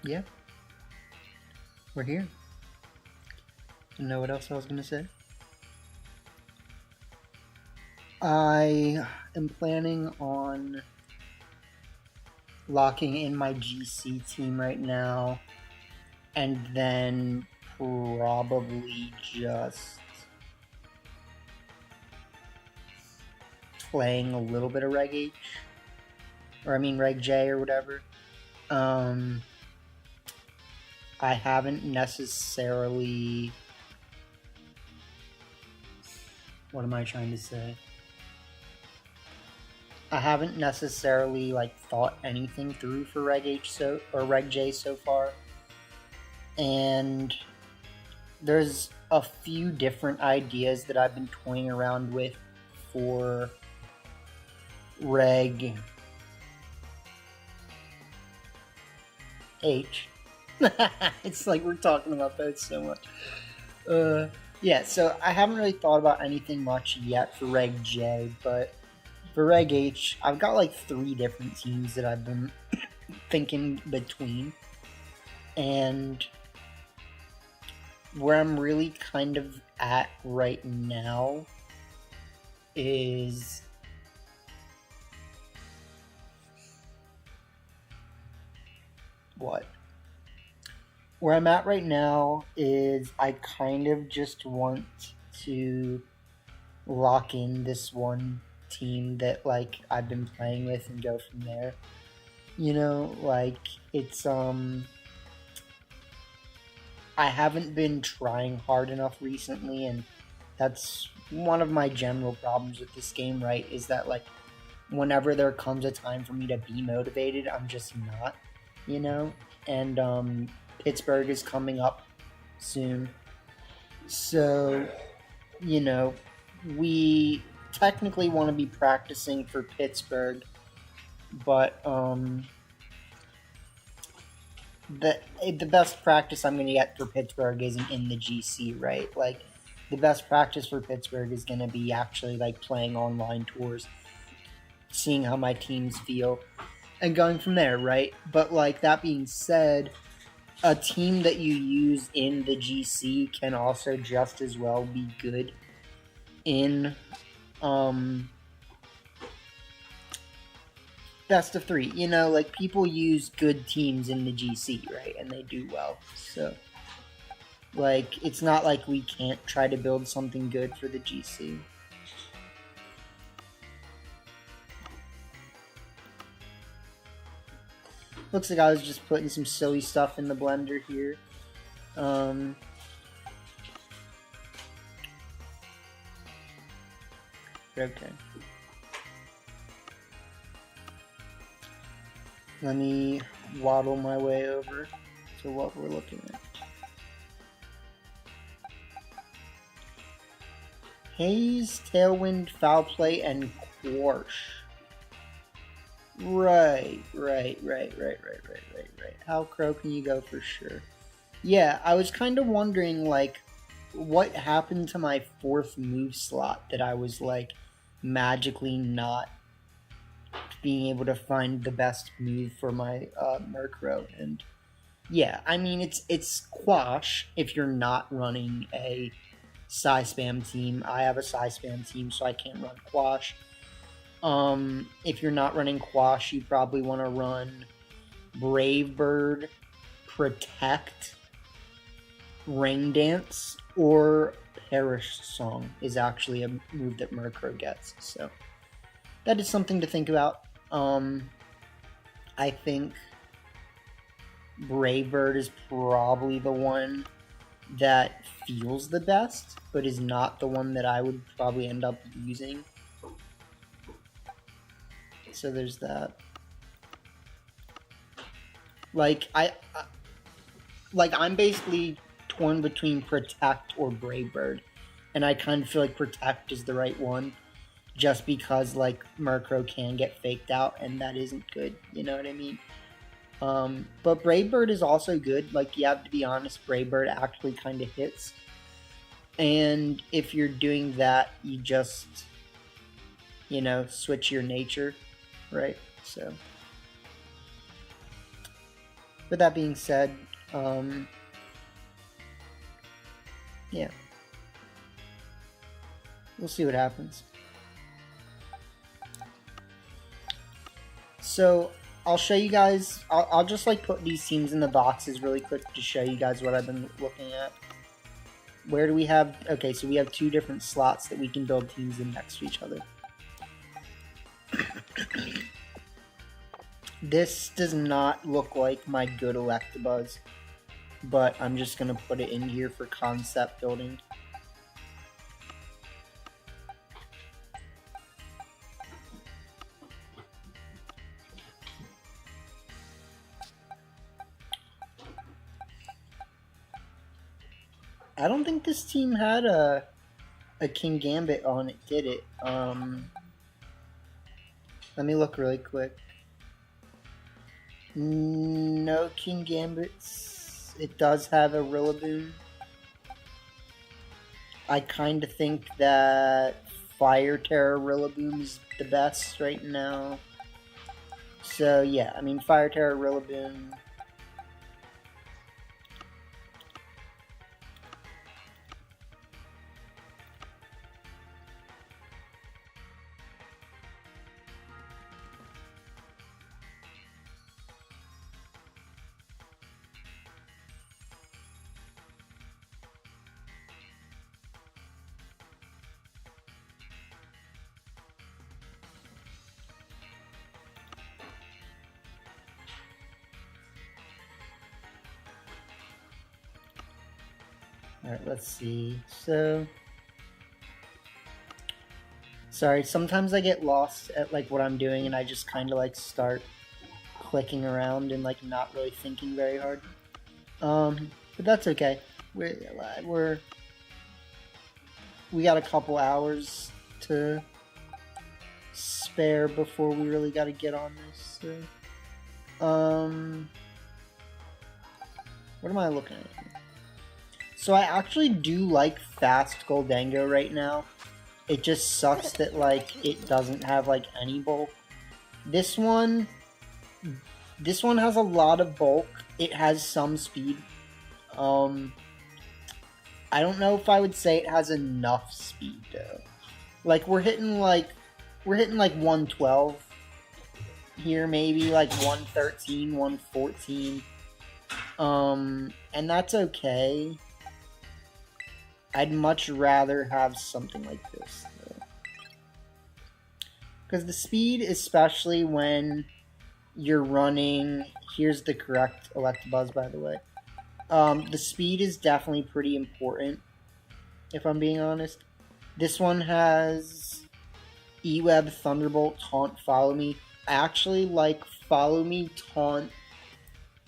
Yeah, we're here. You know what else I was gonna say? I am planning on locking in my GC team right now, and then probably just playing a little bit of Reg H, or I mean Reg J or whatever. I haven't necessarily... What am I trying to say? I haven't necessarily like thought anything through for Reg H or Reg J so far, and there's a few different ideas that I've been toying around with for Reg H. It's like we're talking about that so much. Yeah, so I haven't really thought about anything much yet for Reg J, but for Reg H, I've got like 3 different teams that I've been thinking between. And where I'm really kind of at right now is what? Where I'm at right now is I kind of just want to lock in this one team that like I've been playing with and go from there. You know, like it's I haven't been trying hard enough recently, and that's one of my general problems with this game, right? Is that like whenever there comes a time for me to be motivated, I'm just not, you know? And Pittsburgh is coming up soon. So, you know, we technically want to be practicing for Pittsburgh, but the best practice I'm going to get for Pittsburgh isn't in the GC, right? Like, the best practice for Pittsburgh is going to be actually, like, playing online tours, seeing how my teams feel, and going from there, right? But, like, that being said, a team that you use in the GC can also just as well be good in best of 3. You know, like people use good teams in the GC, right? And they do well. So, like, it's not like we can't try to build something good for the GC. Looks like I was just putting some silly stuff in the blender here. Okay. Let me waddle my way over to what we're looking at. Haze, Tailwind, Foul Play, and Quarsh. Right. How Crow can you go for sure? Yeah, I was kind of wondering, like, what happened to my 4th move slot that I was, like, magically not being able to find the best move for my Murkrow. And yeah, I mean, it's Quash if you're not running a Psy Spam team. I have a Psy Spam team, so I can't run Quash. If you're not running Quash, you probably want to run Brave Bird, Protect, Rain Dance, or Perish Song is actually a move that Murkrow gets. So that is something to think about. I think Brave Bird is probably the one that feels the best, but is not the one that I would probably end up using. So there's that. Like I'm basically torn between Protect or Brave Bird, and I kind of feel like Protect is the right one, just because like Murkrow can get faked out, and that isn't good. You know what I mean? But Brave Bird is also good. Like, you have to be honest, Brave Bird actually kind of hits. And if you're doing that, you just, you know, switch your nature. right? So, with that being said, yeah, we'll see what happens. So I'll show you guys, I'll just like put these teams in the boxes really quick to show you guys what I've been looking at. Where do we have, okay, so we have 2 different slots that we can build teams in next to each other. This does not look like my good Electabuzz, but I'm just going to put it in here for concept building. I don't think this team had a King Gambit on it, did it? Let me look really quick. No King Gambits. It does have a Rillaboom. I kind of think that Fire Terror Rillaboom is the best right now. So yeah, I mean Fire Terror Rillaboom. Alright, let's see. So, sorry, sometimes I get lost at like what I'm doing and I just kind of like start clicking around and like not really thinking very hard. But that's okay. We got a couple hours to spare before we really got to get on this. So, what am I looking at here? So I actually do like Fast Goldango right now. It just sucks that like it doesn't have like any bulk. This one has a lot of bulk. It has some speed. I don't know if I would say it has enough speed though. Like we're hitting like 112 here, maybe like 113, 114. And that's okay. I'd much rather have something like this, though. Because the speed, especially when you're running... Here's the correct Electabuzz, by the way. The speed is definitely pretty important, if I'm being honest. This one has E-Web, Thunderbolt, Taunt, Follow Me. I actually like Follow Me, Taunt,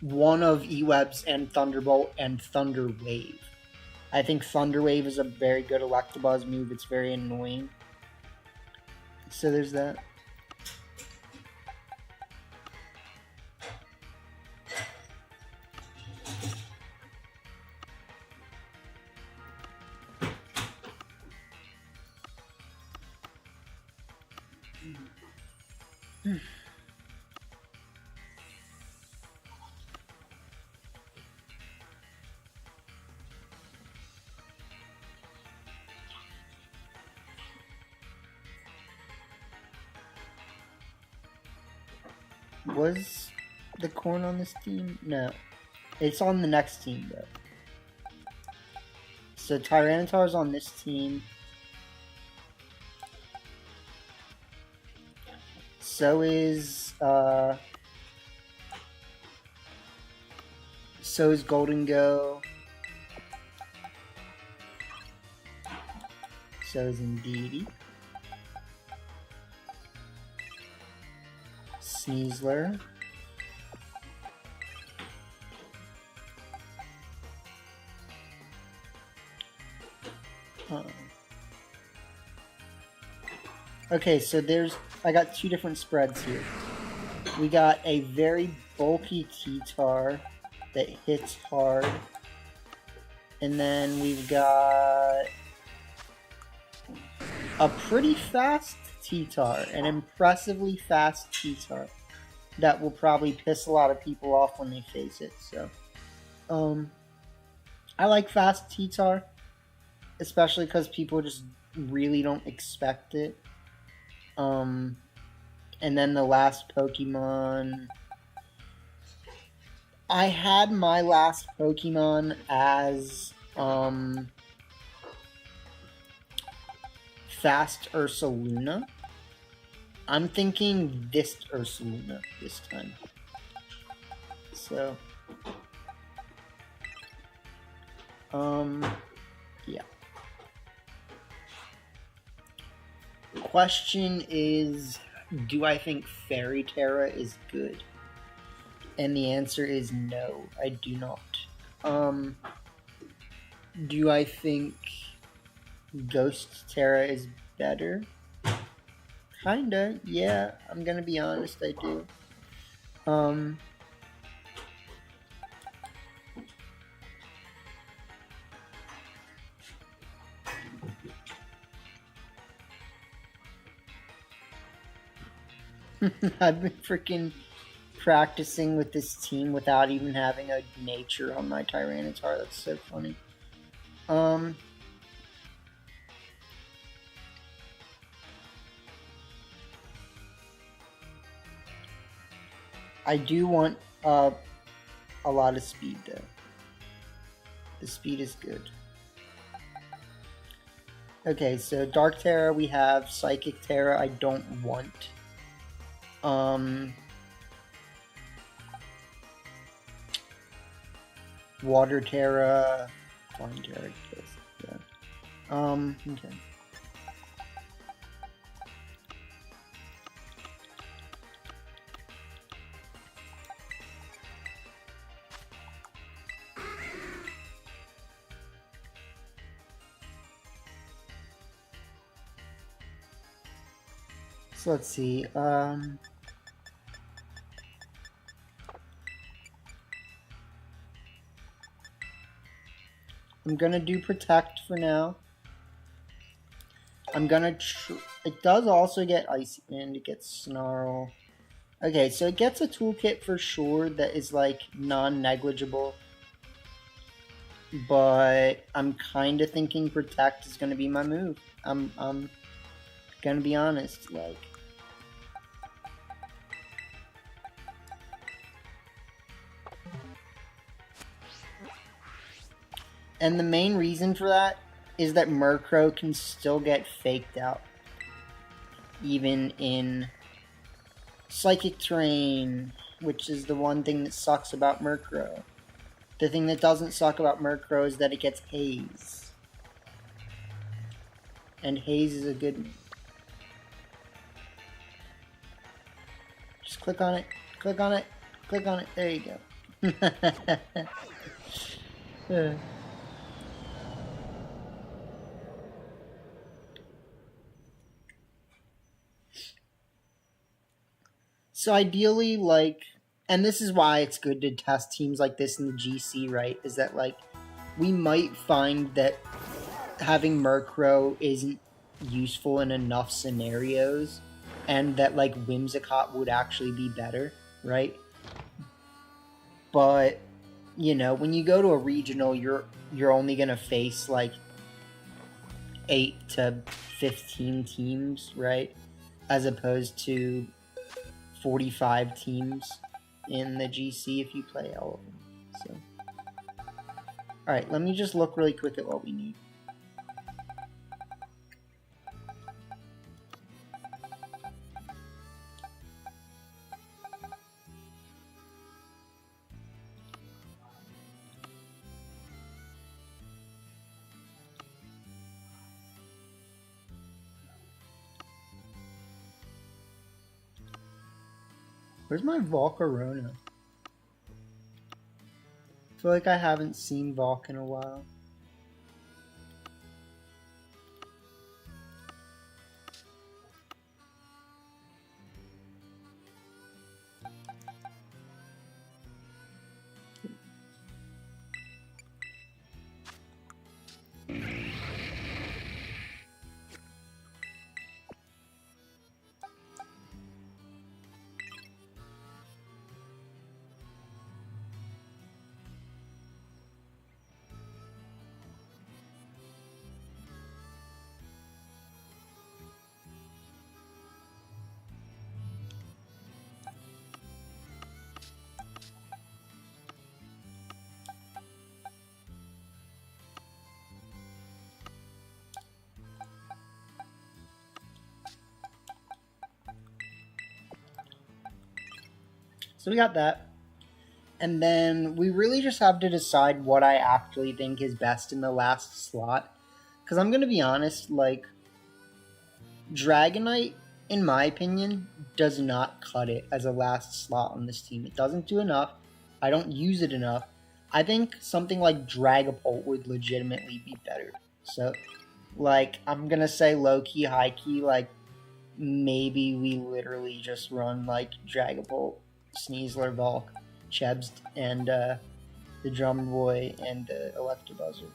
one of E-Webs, and Thunderbolt, and Thunder Wave. I think Thunder Wave is a very good Electabuzz move. It's very annoying. So there's that. Was the corn on this team? No. It's on the next team, though. So Tyranitar's on this team. So is Golden Go. So is Indeedee. Sneasler. Okay, so I got 2 different spreads here. We got a very bulky T-Tar that hits hard. And then we've got a pretty fast T-Tar, an impressively fast T-Tar that will probably piss a lot of people off when they face it. So, I like fast T-Tar, especially because people just really don't expect it. And then the last Pokemon, I had my last Pokemon as Fast Ursaluna. I'm thinking this Ursaluna this time. So, yeah. Question is, do I think Fairy Terra is good? And the answer is no, I do not. Do I think Ghost Terra is better? Kinda, yeah. I'm gonna be honest, I do. I've been freaking practicing with this team without even having a nature on my Tyranitar. That's so funny. I do want a lot of speed though. The speed is good. Okay, so Dark Terra we have, Psychic Terra I don't want. Water Terra, Flying Terra, I guess. Yeah. Okay. So let's see. I'm gonna do Protect for now. I'm gonna it does also get Icy Wind, it gets Snarl. Okay, so it gets a toolkit for sure that is like non-negligible. But I'm kinda thinking Protect is gonna be my move. I'm gonna be honest, like. And the main reason for that is that Murkrow can still get faked out. Even in Psychic Terrain, which is the one thing that sucks about Murkrow. The thing that doesn't suck about Murkrow is that it gets Haze. And Haze is a good one. Just click on it, click on it, click on it. There you go. So ideally, like, and this is why it's good to test teams like this in the GC, right? Is that, like, we might find that having Murkrow isn't useful in enough scenarios, and that, like, Whimsicott would actually be better, right? But, you know, when you go to a regional, you're only gonna face, like, 8 to 15 teams, right? As opposed to 45 teams in the GC if you play all of them. So, alright, let me just look really quick at what we need. Where's my Volcarona? I feel like I haven't seen Volk in a while. So we got that. And then we really just have to decide what I actually think is best in the last slot. Because I'm going to be honest, like, Dragonite, in my opinion, does not cut it as a last slot on this team. It doesn't do enough. I don't use it enough. I think something like Dragapult would legitimately be better. So, like, I'm going to say low-key, high-key, like, maybe we literally just run, like, Dragapult, Sneasler, Valk, Chebs, and the Drummer Boy and the Electabuzzer.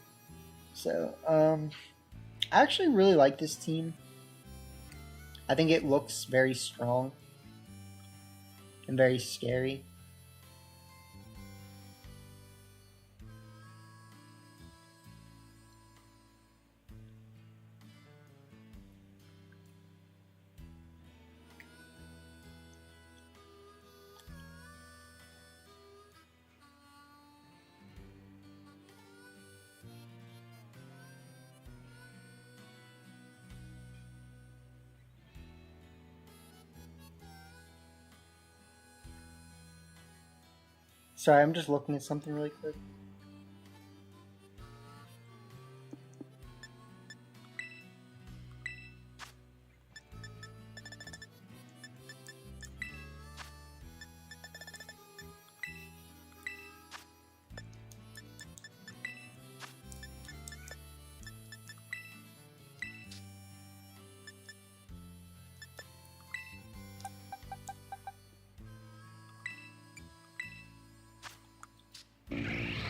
So, I actually really like this team. I think it looks very strong and very scary. Sorry, I'm just looking at something really quick.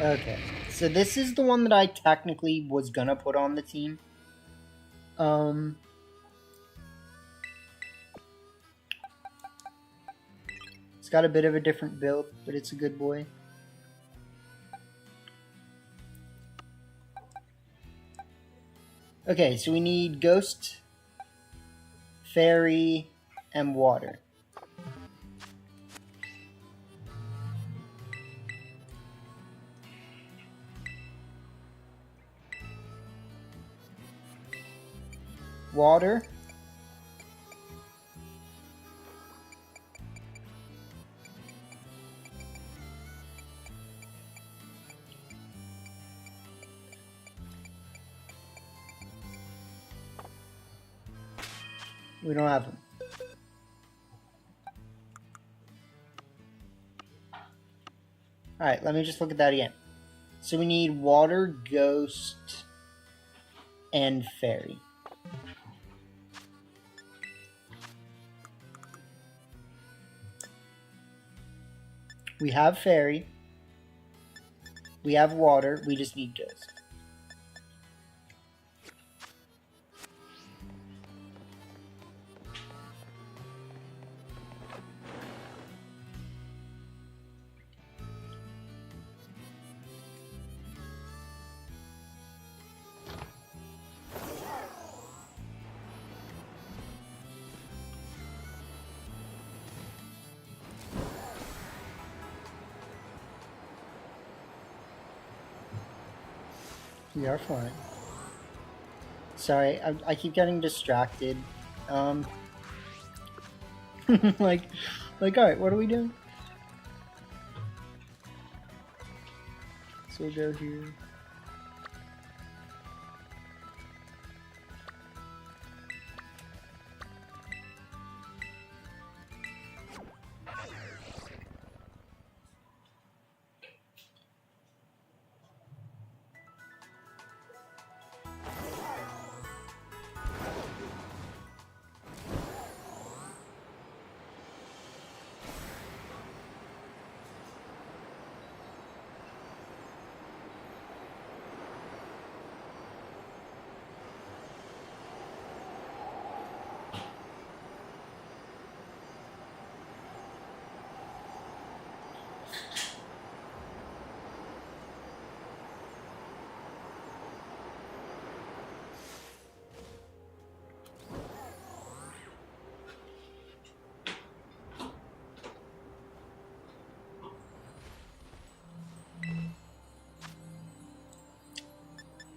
Okay, so this is the one that I technically was gonna put on the team. It's got a bit of a different build, but it's a good boy. Okay, so we need Ghost, Fairy, and Water. Water. We don't have them. Alright, let me just look at that again. So we need Water, Ghost, and Fairy. We have Fairy. We have Water. We just need Ghost. We are fine. Sorry, I keep getting distracted. like, alright, what are we doing? So we'll go here.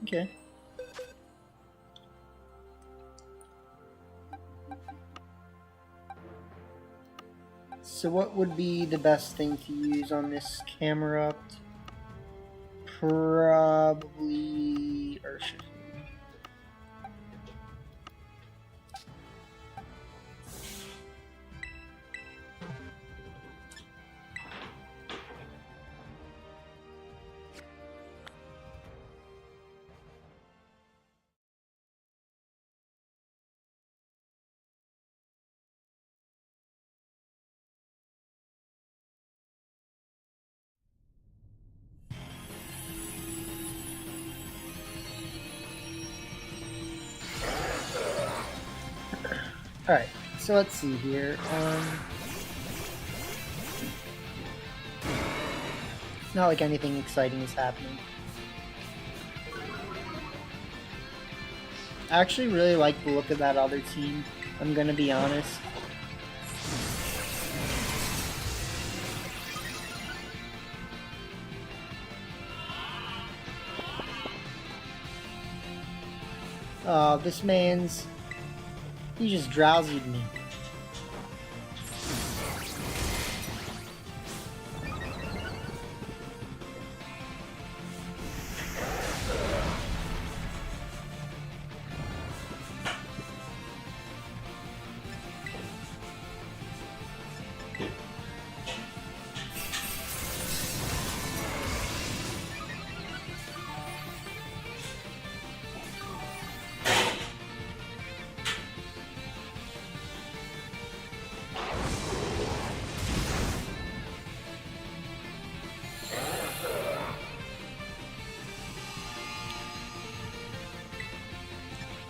Okay. So what would be the best thing to use on this camera? Probably Urshifu. Alright, so let's see here. Not like anything exciting is happening. I actually really like the look of that other team, I'm gonna be honest. Oh, this man's... He just drowsied me.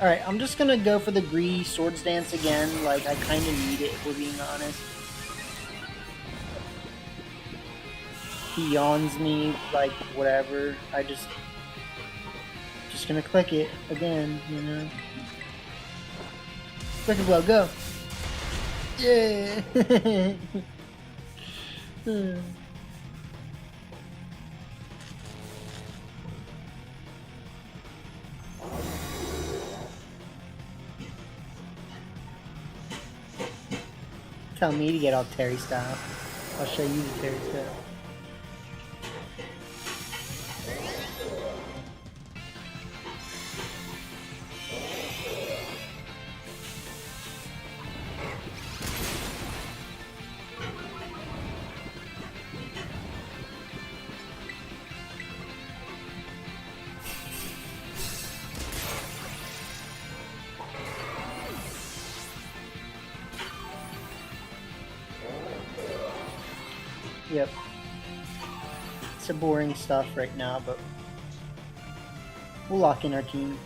Alright, I'm just gonna go for the greedy swords dance again. Like, I kinda need it, if we're being honest. He yawns me, like, whatever. Just gonna click it again, you know? Click it, blow, go! Yeah! Tell me to get all Terry style. I'll show you the Terry style. Yep. It's a boring stuff right now, but we'll lock in our team.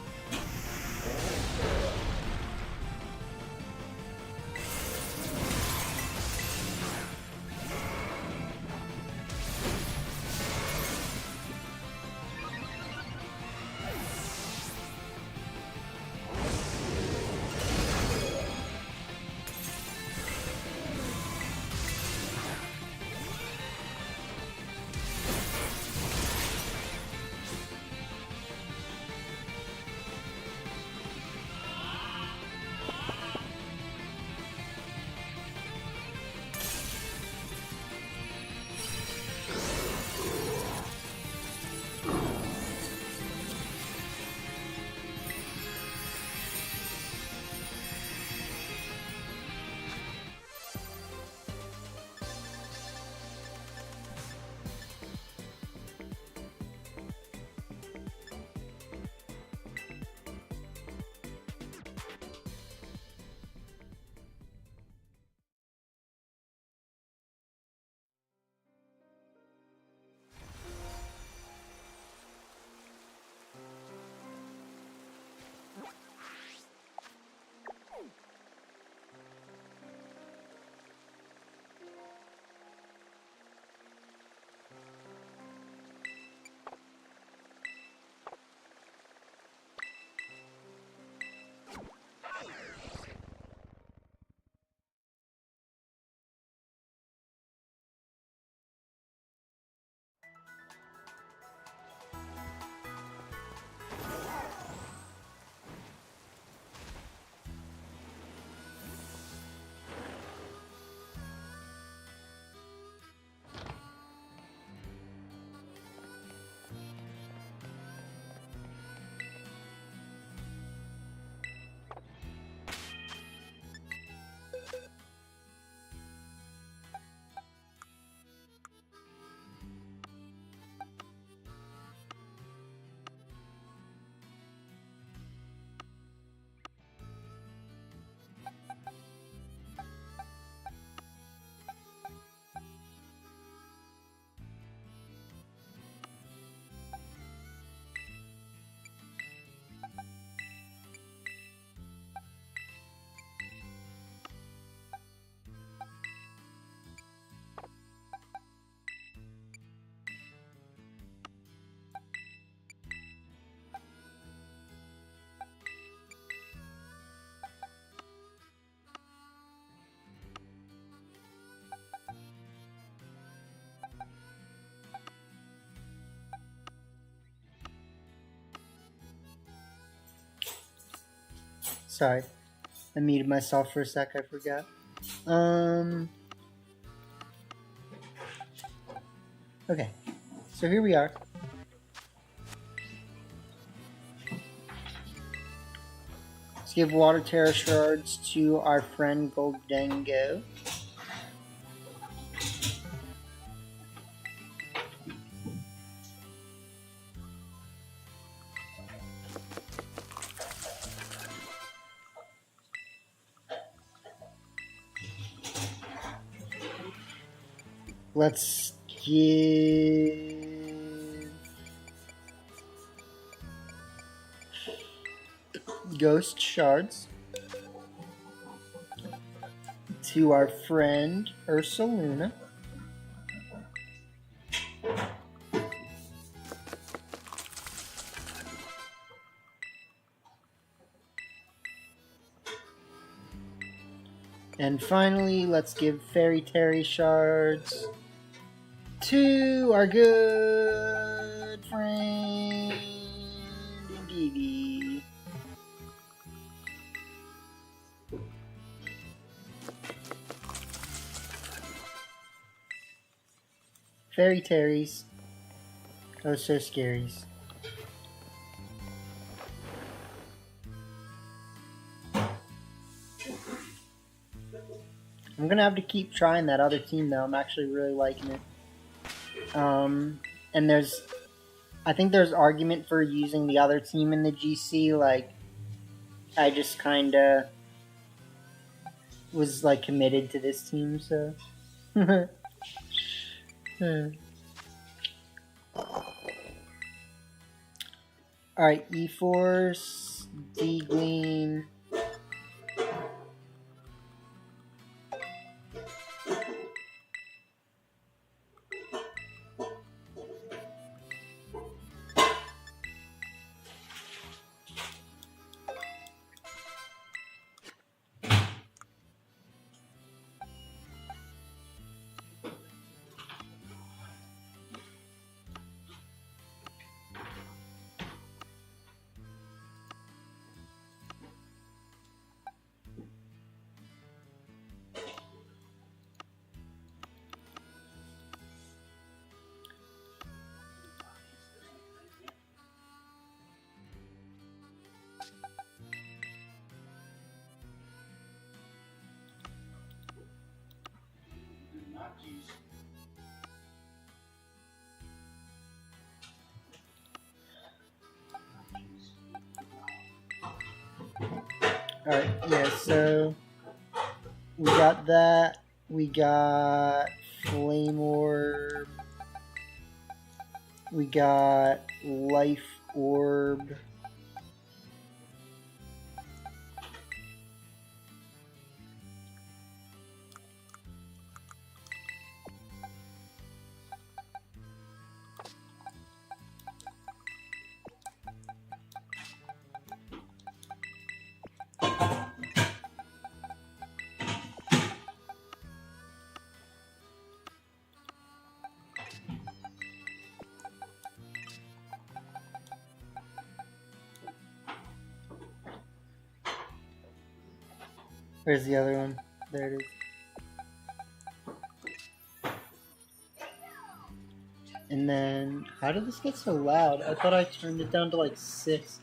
Sorry, I muted myself for a sec, I forgot. Okay, so here we are. Let's give Water Terra Shards to our friend Goldengo. Let's give Ghost Shards to our friend Ursaluna. And finally, let's give Fairy Terry Shards to our good friend Gigi. Fairy Terries. Oh, so scaries. I'm gonna have to keep trying that other team though. I'm actually really liking it. And I think there's argument for using the other team in the GC. Like, I just kinda was like committed to this team, so. Alright, E-Force, D-Gleam. Alright, yeah, so we got that. We got Flame Orb. We got Life Orb. Where's the other one? There it is. And then, how did this get so loud? I thought I turned it down to like 6.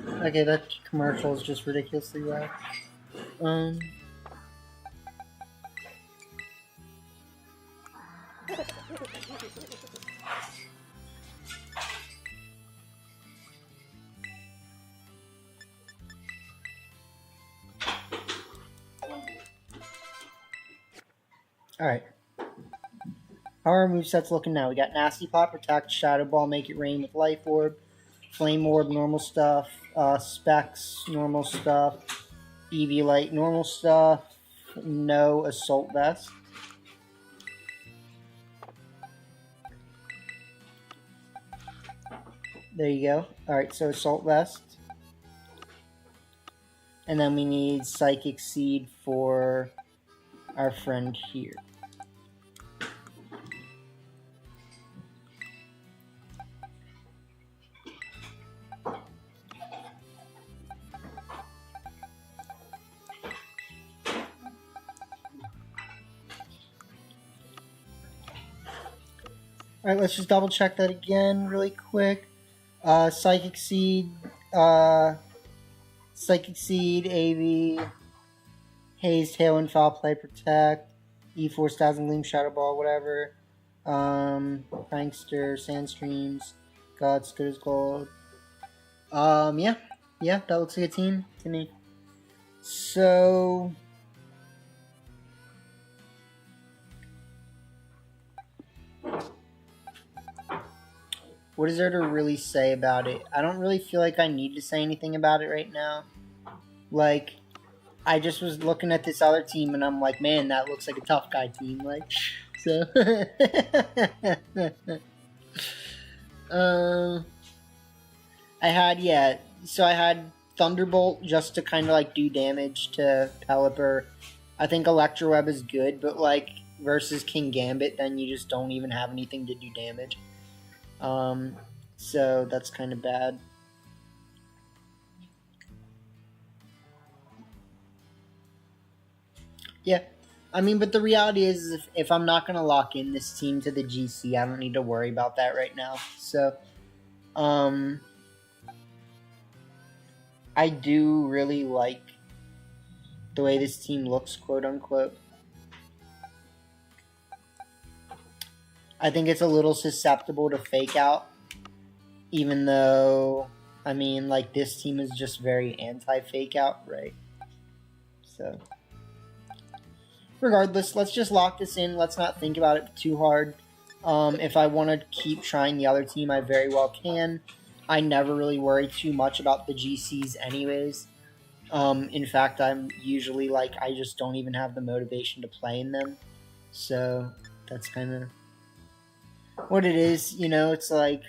Okay, that commercial is just ridiculously loud. Alright. How are our movesets looking now? We got Nasty Pot, Protect, Shadow Ball, Make It Rain with Life Orb, Flame Orb, normal stuff, Specs, normal stuff, EV Light, normal stuff, no Assault Vest. There you go. Alright, so Assault Vest. And then we need Psychic Seed for our friend here. Alright, let's just double check that again really quick. Psychic Seed, AV, Haze, Tailwind, Foul Play, Protect, E-Force, Dazzling Gleam, Shadow Ball, whatever. Prankster, Sandstreams, Guts, Good as Gold. Yeah, that looks like a team to me. So, what is there to really say about it? I don't really feel like I need to say anything about it right now. Like, I just was looking at this other team and I'm like, man, that looks like a tough guy team. Like, so. I had Thunderbolt just to kind of like do damage to Pelipper. I think Electroweb is good, but like versus King Gambit, then you just don't even have anything to do damage. So that's kind of bad. Yeah, I mean, but the reality is, if I'm not gonna lock in this team to the GC, I don't need to worry about that right now. So, I do really like the way this team looks, quote unquote. I think it's a little susceptible to fake out, even though, I mean, like, this team is just very anti-fake out, right? So, regardless, let's just lock this in. Let's not think about it too hard. If I want to keep trying the other team, I very well can. I never really worry too much about the GCs anyways. In fact, I'm usually like, I just don't even have the motivation to play in them. So, that's kind of what it is. You know, it's like,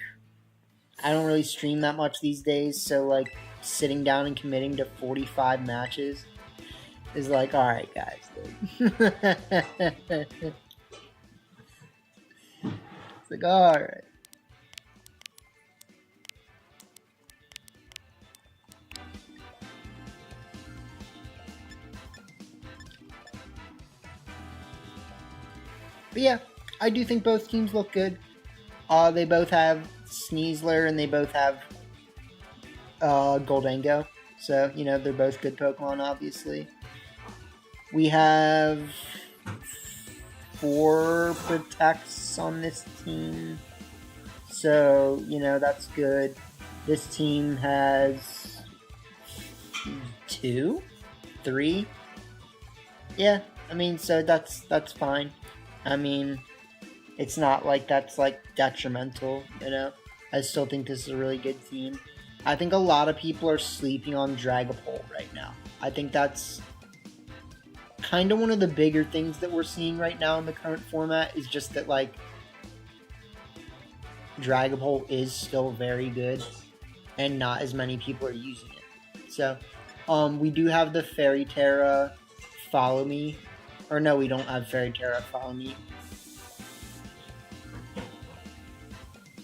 I don't really stream that much these days. So, like, sitting down and committing to 45 matches is like, alright, guys. It's like, alright. But yeah, I do think both teams look good. They both have Sneasler and they both have Goldango. So, you know, they're both good Pokemon, obviously. We have 4 Protects on this team. So, you know, that's good. This team has 2? 3? Yeah, I mean, so that's fine. I mean, it's not like that's like detrimental, you know? I still think this is a really good team. I think a lot of people are sleeping on Dragapult right now. I think that's kind of one of the bigger things that we're seeing right now in the current format is just that, like, Dragapult is still very good and not as many people are using it. So, we do have the Fairy Terra Follow Me. Or no, we don't have Fairy Terra Follow Me.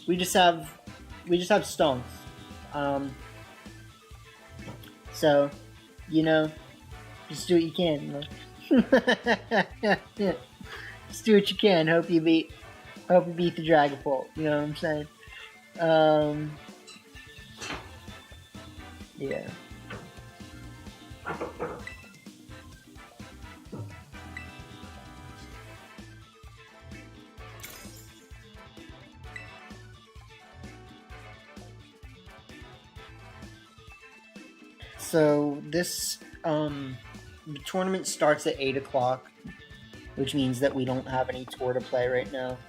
We just have Stonks. So, you know, just do what you can, you know? Just do what you can. Hope you beat the Dragapult. You know what I'm saying? Yeah. So this the tournament starts at 8 o'clock, which means that we don't have any tour to play right now.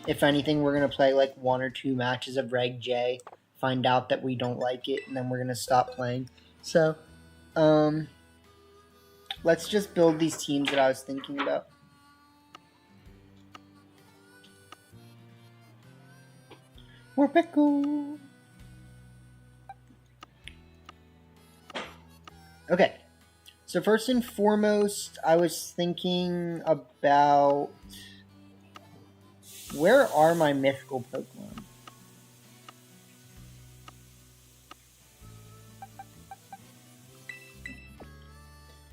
If anything, we're going to play like 1 or 2 matches of Reg J, find out that we don't like it, and then we're going to stop playing. So, let's just build these teams that I was thinking about. We're pickle. Okay. So first and foremost, I was thinking about where are my mythical Pokemon?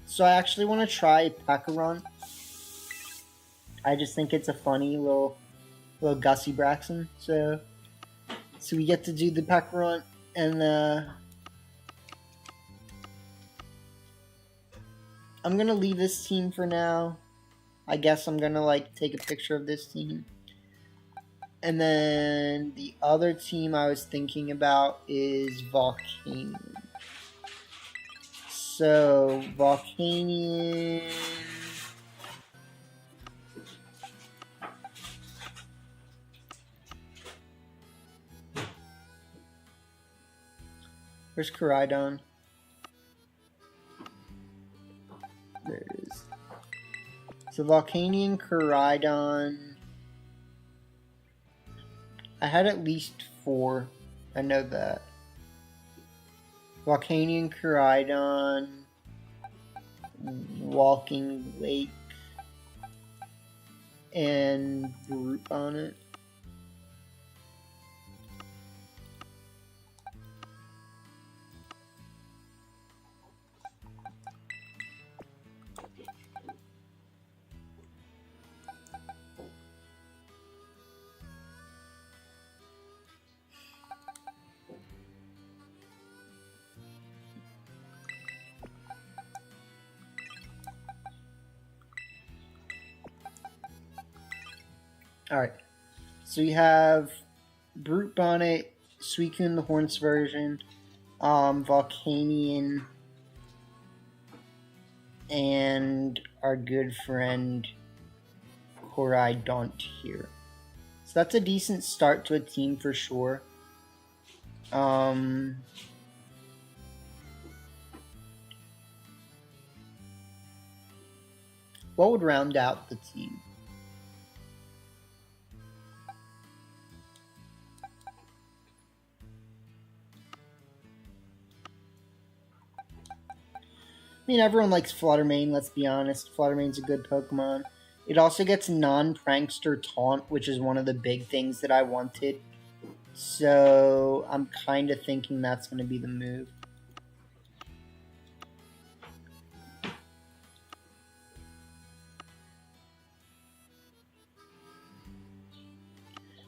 So I actually want to try Pekaron. I just think it's a funny little little Gussie Braxton. So we get to do the Peck Runt, and I'm gonna leave this team for now. I guess I'm gonna like take a picture of this team. And then the other team I was thinking about is Volcanion. So Volcanion. Where's Koraidon? There it is. So Volcanion, Koraidon. I had at least 4. I know that. Volcanion, Koraidon, Walking Lake, and Brute Bonnet. Alright, so you have Brute Bonnet, Suicune the Horns version, Volcanion, and our good friend Koraidon here. So that's a decent start to a team for sure. What would round out the team? I mean, everyone likes Fluttermane, let's be honest. Fluttermane's a good Pokemon. It also gets non-Prankster Taunt, which is one of the big things that I wanted. So I'm kind of thinking that's going to be the move.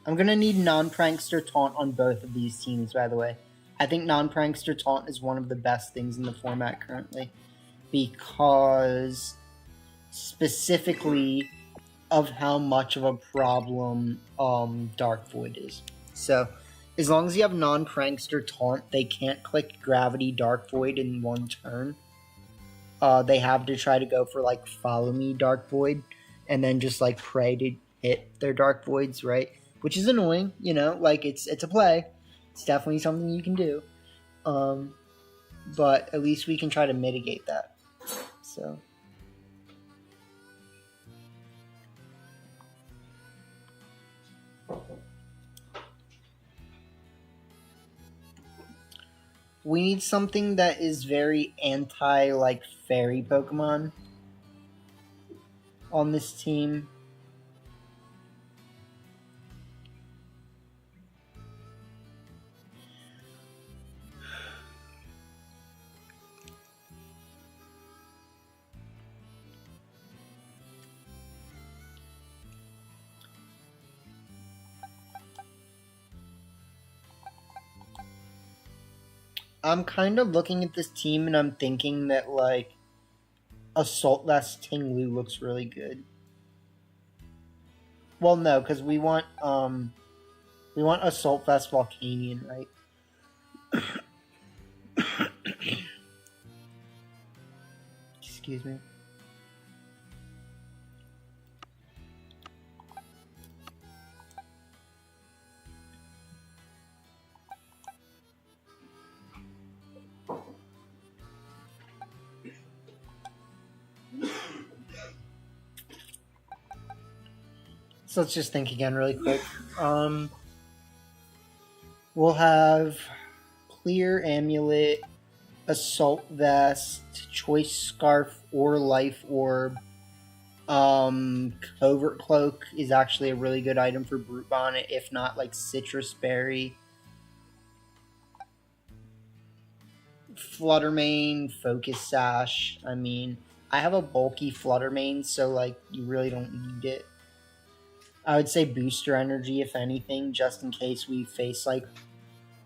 I'm going to need non-Prankster Taunt on both of these teams, by the way. I think non-Prankster Taunt is one of the best things in the format currently, because specifically of how much of a problem Dark Void is. So as long as you have non-Prankster Taunt, they can't click Gravity Dark Void in one turn. They have to try to go for like Follow Me Dark Void, and then just like pray to hit their Dark Voids, right? Which is annoying, you know, like it's a play. It's definitely something you can do. But at least we can try to mitigate that. So we need something that is very anti like fairy Pokemon on this team. I'm kind of looking at this team and I'm thinking that like Assault Vest Tinglu looks really good. Well, no, because we want Assault Vest Volcanion, right? Excuse me. So let's just think again really quick. We'll have Clear Amulet, Assault Vest, Choice Scarf or Life Orb. Covert Cloak is actually a really good item for Brute Bonnet, if not like Citrus Berry. Fluttermane, Focus Sash. I mean, I have a bulky Fluttermane, so like you really don't need it. I would say booster energy, if anything, just in case we face like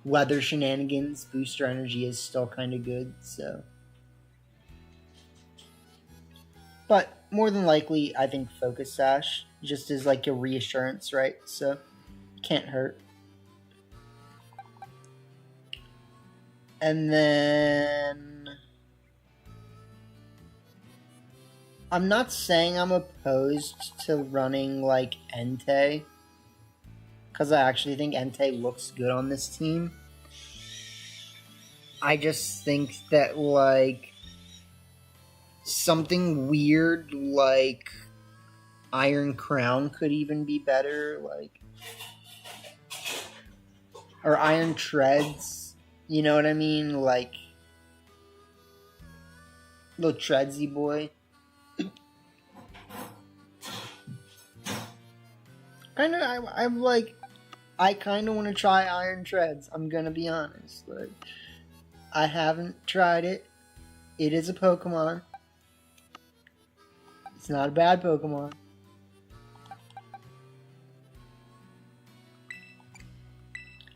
weather shenanigans. Booster energy is still kind of good, so. But more than likely, I think Focus Sash just is like a reassurance, right? So, can't hurt. And then I'm not saying I'm opposed to running like Entei, because I actually think Entei looks good on this team. I just think that like something weird like Iron Crown could even be better, like, or Iron Treads, you know what I mean? Like, little Treadsy boy. I'm like, I kind of want to try Iron Treads. I'm gonna be honest. Like, I haven't tried it. It is a Pokemon. It's not a bad Pokemon.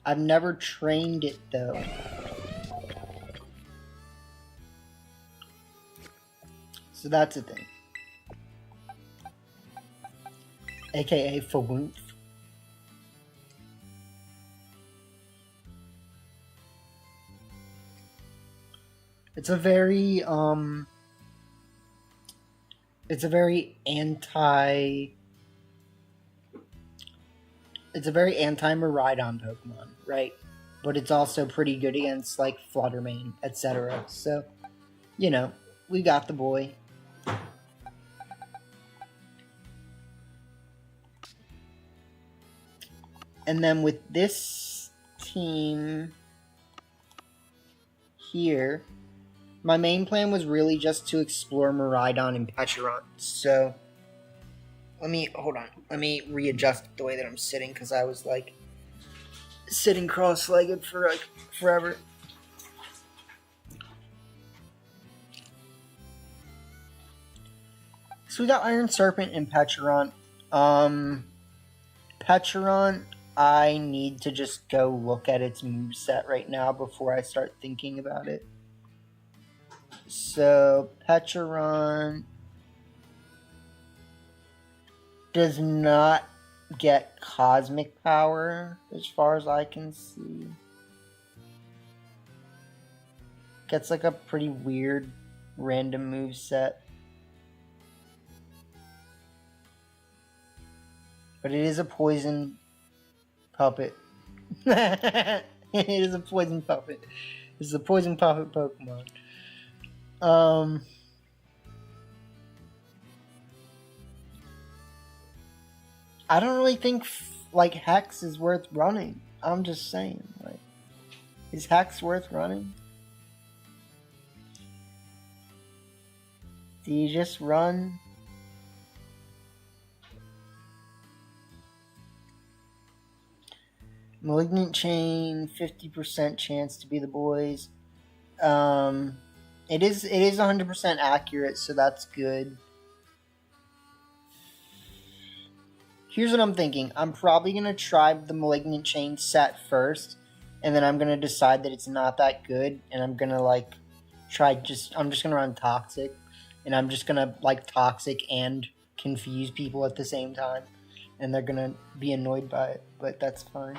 I've never trained it though. So that's a thing. AKA Fawoof. It's a very anti-Miraidon Pokemon, right? But it's also pretty good against like Fluttermane, etc. So, you know, we got the boy. And then with this team here, my main plan was really just to explore Miraidon and Pecharunt. So, let me readjust the way that I'm sitting, because I was like sitting cross-legged for like forever. So we got Iron Serpent and Pecharunt. Pecharunt, I need to just go look at its moveset right now before I start thinking about it. So, Pecharunt does not get Cosmic Power, as far as I can see. Gets like a pretty weird random moveset. But it is a poison puppet. It is a poison puppet. It's a poison puppet Pokemon. I don't really think like Hex is worth running. I'm just saying, like, is Hex worth running? Do you just run? Malignant Chain, 50% chance to be the boys. It is 100% accurate, so that's good. Here's what I'm thinking. I'm probably going to try the Malignant Chain set first, and then I'm going to decide that it's not that good, and I'm going to, like, I'm just going to run Toxic, and I'm just going to, like, Toxic and confuse people at the same time, and they're going to be annoyed by it, but that's fine.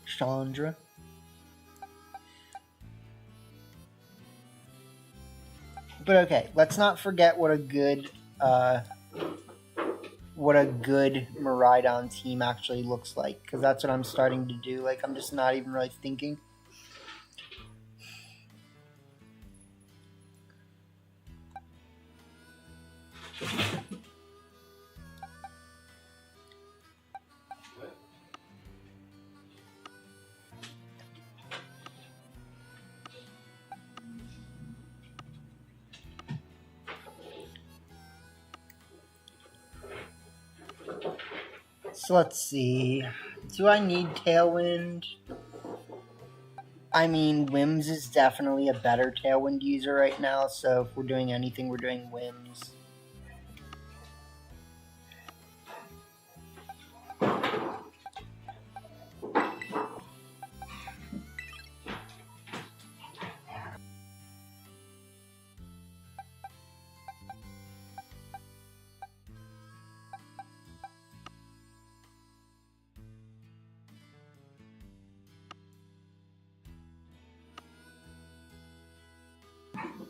Chandra. But okay, let's not forget what a good Miraidon team actually looks like, because that's what I'm starting to do. Like, I'm just not even really thinking. So let's see. Do I need Tailwind? I mean, Wims is definitely a better Tailwind user right now, so if we're doing anything, we're doing Wims.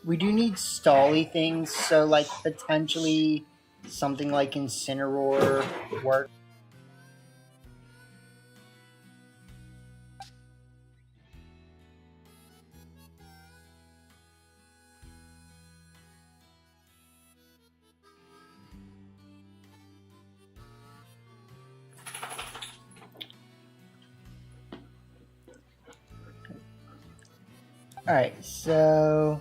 We do need stally things, so like potentially something like Incineroar work. Alright, so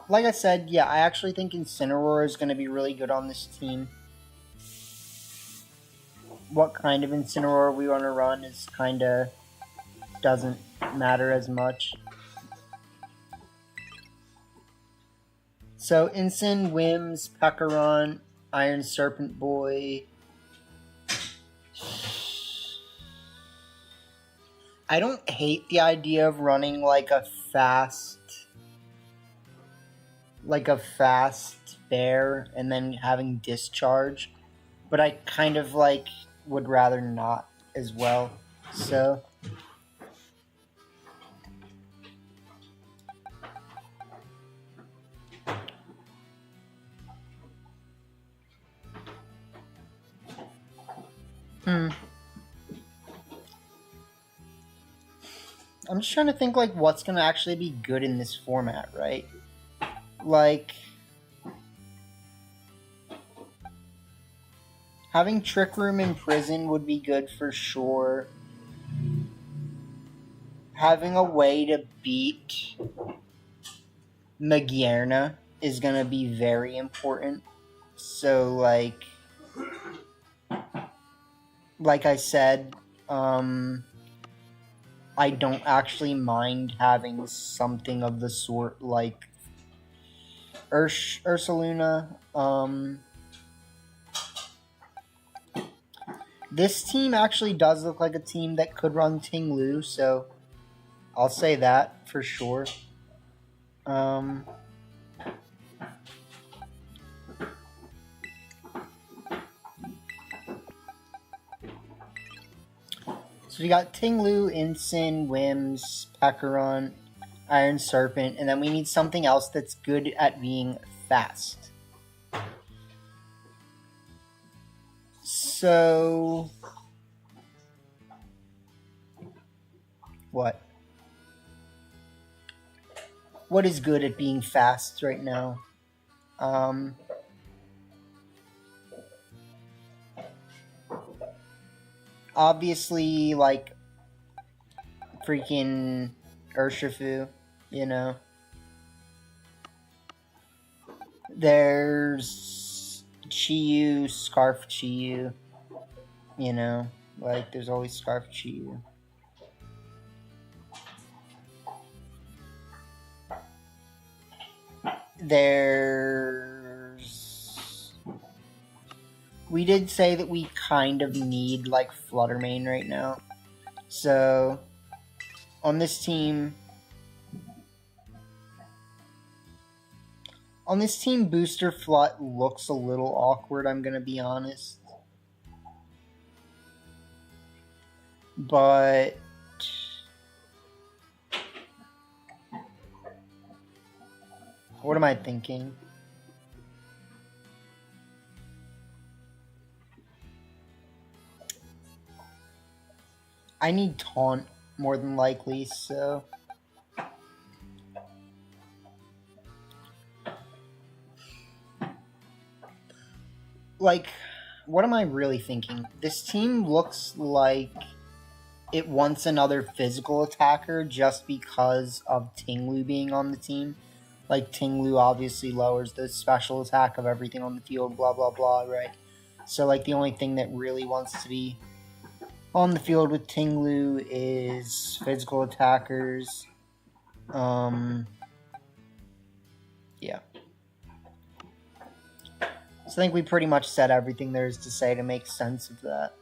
like I said, yeah, I actually think Incineroar is going to be really good on this team. What kind of Incineroar we want to run is kind of doesn't matter as much. So Incin, Wims, Pekaron, Iron Serpent Boy. I don't hate the idea of running like a fast bear and then having discharge, but I kind of like would rather not as well. So I'm just trying to think like what's gonna actually be good in this format, right? Like having Trick Room in Prison would be good for sure. Having a way to beat Magierna is gonna be very important. So like I said, I don't actually mind having something of the sort like Ursaluna. This team actually does look like a team that could run Ting-Lu, so I'll say that for sure. So we got Ting-Lu, Incin, Wims, Pekaron, Iron Serpent, and then we need something else that's good at being fast. So what? What is good at being fast right now? Obviously, like freaking Urshifu, you know. There's Chiyu, Scarf Chiyu, you know. Like, there's always Scarf Chiyu. We did say that we kind of need, like, Fluttermane right now. So, on this team, Booster Flut looks a little awkward, I'm gonna be honest. But what am I thinking? I need Taunt more than likely, so like, what am I really thinking? This team looks like it wants another physical attacker just because of Ting-Lu being on the team. Like, Ting-Lu obviously lowers the special attack of everything on the field, blah, blah, blah, right? So, like, the only thing that really wants to be... On the field with Tinglu is physical attackers. Yeah. So I think we pretty much said everything there is to say to make sense of that.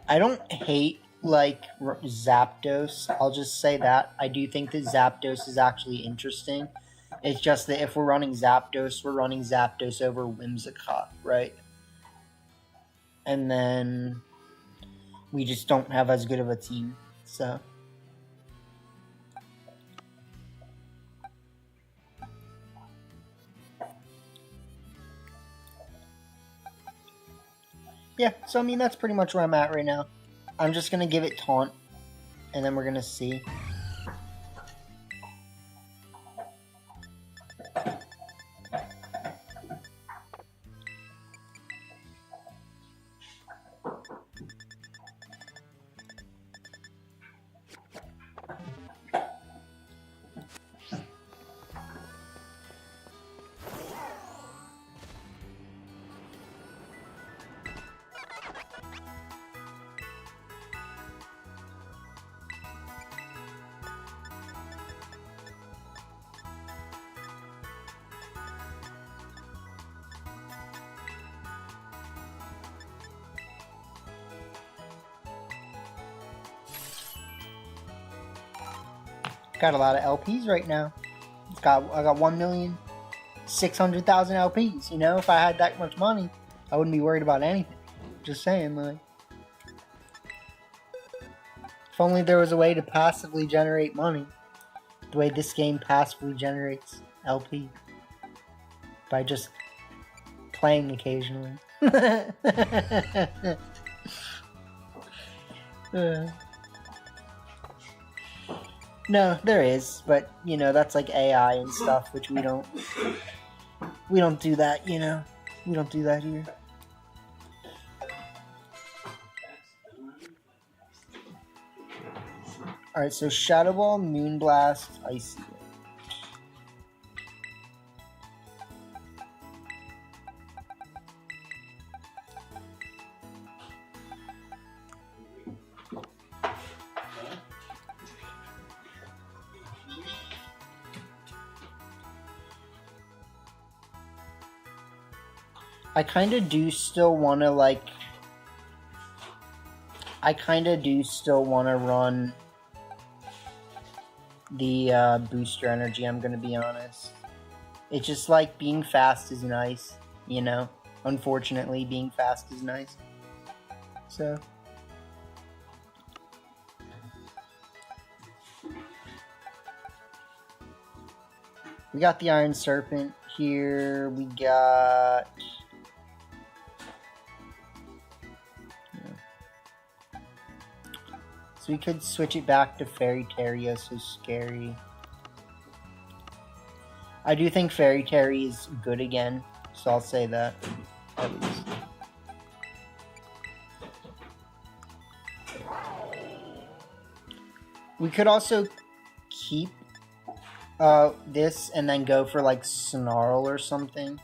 I don't hate, like, Zapdos. I'll just say that. I do think that Zapdos is actually interesting. It's just that if we're running Zapdos over Whimsicott, right? And then we just don't have as good of a team, so. Yeah, so I mean, that's pretty much where I'm at right now. I'm just going to give it Taunt, and then we're going to see. Got a lot of LPs right now. I got 1,600,000 LPs. You know, if I had that much money, I wouldn't be worried about anything. Just saying, like. If only there was a way to passively generate money. The way this game passively generates LP. By just playing occasionally. No, there is, but, you know, that's like AI and stuff, which we don't do that, you know? We don't do that here. Alright, so Shadow Ball, Moonblast, Icy. I kind of do still want to, like... I kind of do still want to run the booster energy, I'm going to be honest. It's just like being fast is nice, you know? Unfortunately, being fast is nice. So... we got the Iron Serpent here. We got... so we could switch it back to Fairy Terry, so scary. I do think Fairy Terry is good again, so I'll say that, at least. We could also keep this and then go for like Snarl or something.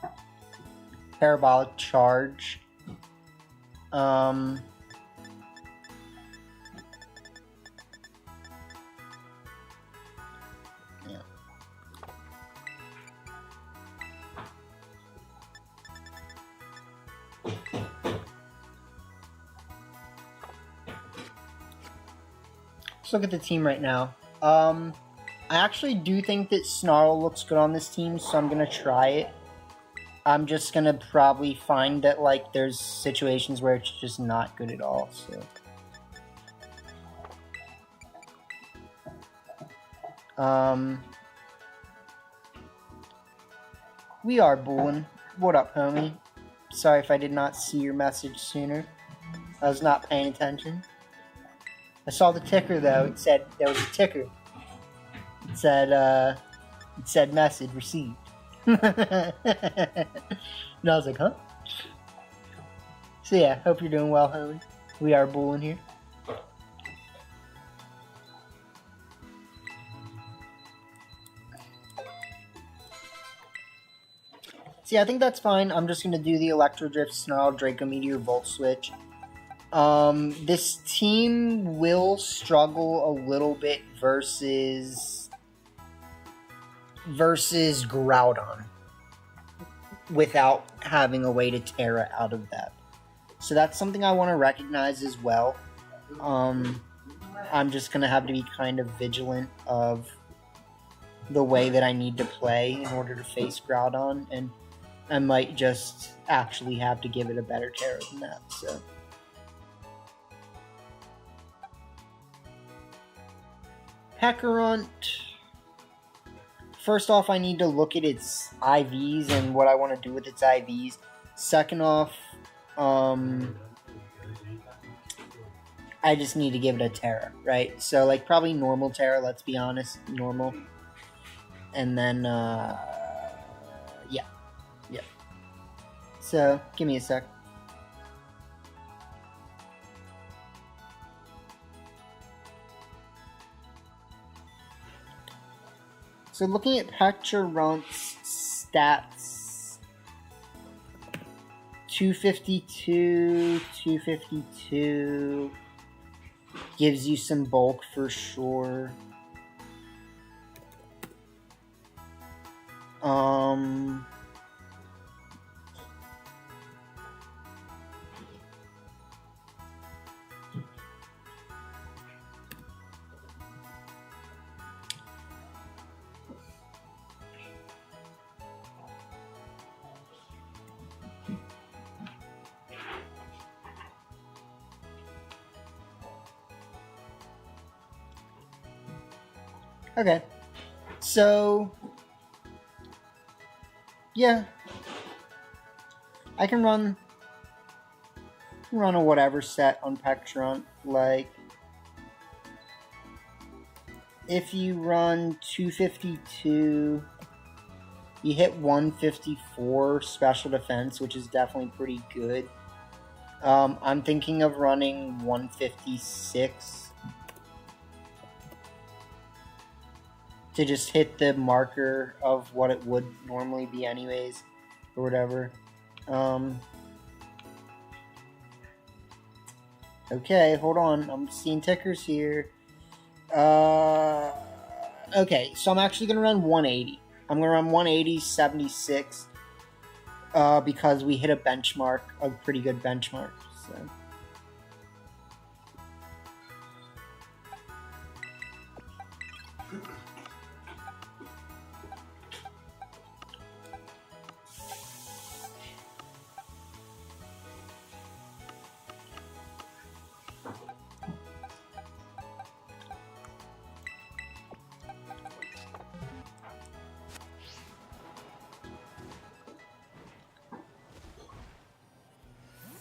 Parabolic Charge. Yeah. Let's look at the team right now. I actually do think that Snarl looks good on this team, so I'm gonna try it. I'm just gonna probably find that, like, there's situations where it's just not good at all, so. We are bulling. What up, homie? Sorry if I did not see your message sooner. I was not paying attention. I saw the ticker, though. It said, there was a ticker. It said message received. And I was like, huh? So yeah, hope you're doing well, homie. We are bulling here. See, I think that's fine. I'm just gonna do the Electro Drift, Snarl, Draco Meteor, Volt Switch. This team will struggle a little bit versus Groudon without having a way to Terra out of that. So that's something I want to recognize as well. I'm just going to have to be kind of vigilant of the way that I need to play in order to face Groudon, and I might just actually have to give it a better Terra than that, so... Pekarunt. First off, I need to look at its IVs and what I want to do with its IVs. Second off, I just need to give it a Terra, right? So, like, probably normal Terra, let's be honest. Normal. And then, yeah. So, give me a sec. So looking at Pekarunt's stats, 252, gives you some bulk for sure. Okay, so, yeah, I can run a whatever set on Pekarunt. Like, if you run 252, you hit 154 special defense, which is definitely pretty good. I'm thinking of running 156. To just hit the marker of what it would normally be anyways, or whatever. Okay, hold on. I'm seeing tickers here. Okay, so I'm actually going to run 180. I'm going to run 180, 76, because we hit a benchmark, a pretty good benchmark, so...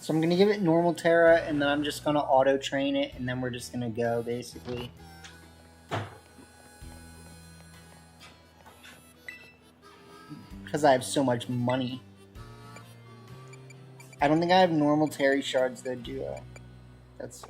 So I'm going to give it normal Terra, and then I'm just going to auto-train it, and then we're just going to go, basically. Because I have so much money. I don't think I have normal Terry shards, though, do I? That's...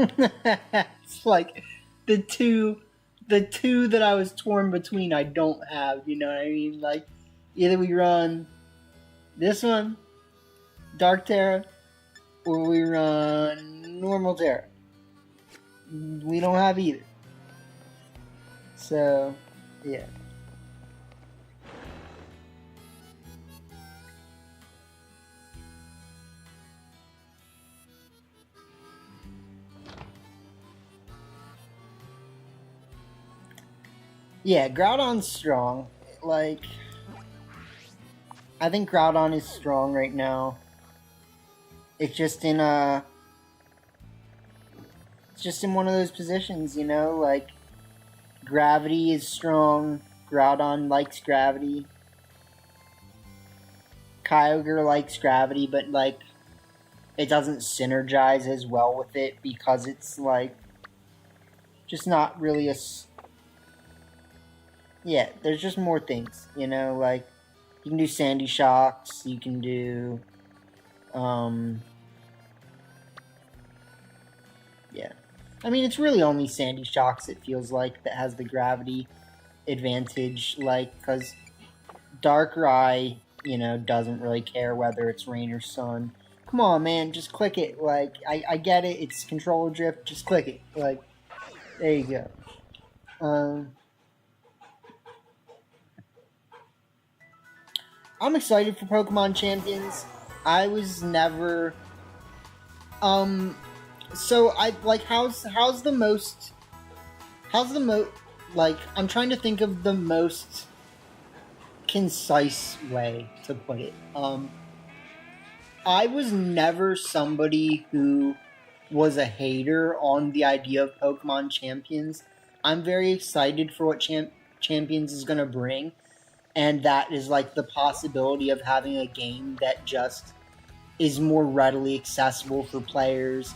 It's like the two that I was torn between I don't have, you know what I mean? Like, either we run this one, Dark Terra, or we run normal Terra. We don't have either. So, yeah. Yeah, Groudon's strong. Like, I think Groudon is strong right now. It's just in one of those positions, you know, like, Gravity is strong. Groudon likes Gravity. Kyogre likes Gravity, but, like, it doesn't synergize as well with it because it's, like, just not really a... Yeah, there's just more things, you know, like, You can do Sandy Shocks, you can do, yeah. I mean, it's really only Sandy Shocks, it feels like, that has the gravity advantage, like, because Darkrai, you know, doesn't really care whether it's rain or sun. Come on, man, just click it. Like, I get it, it's controller drift, just click it. Like, there you go. I'm excited for Pokemon Champions. I was never... So, how's the most... Like, I'm trying to think of the most concise way to put it. I was never somebody who was a hater on the idea of Pokemon Champions. I'm very excited for what Champions is going to bring, and that is like the possibility of having a game that just is more readily accessible for players,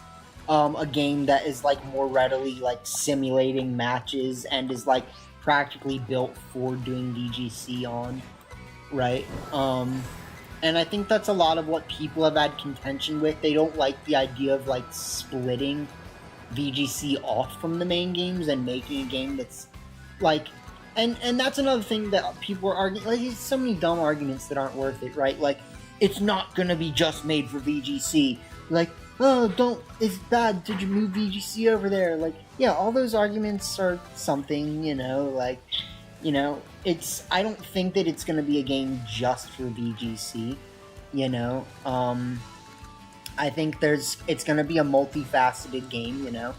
a game that is like more readily like simulating matches and is like practically built for doing VGC on, right? And I think that's a lot of what people have had contention with. They don't like the idea of like splitting VGC off from the main games and making a game that's like, and that's another thing that people are arguing. Like, there's so many dumb arguments that aren't worth it, right? Like, it's not gonna be just made for VGC. Like, oh, it's bad. Did you move VGC over there? Like, yeah, all those arguments are something, you know, like, you know, I don't think that it's going to be a game just for VGC, you know. I think it's going to be a multifaceted game, you know.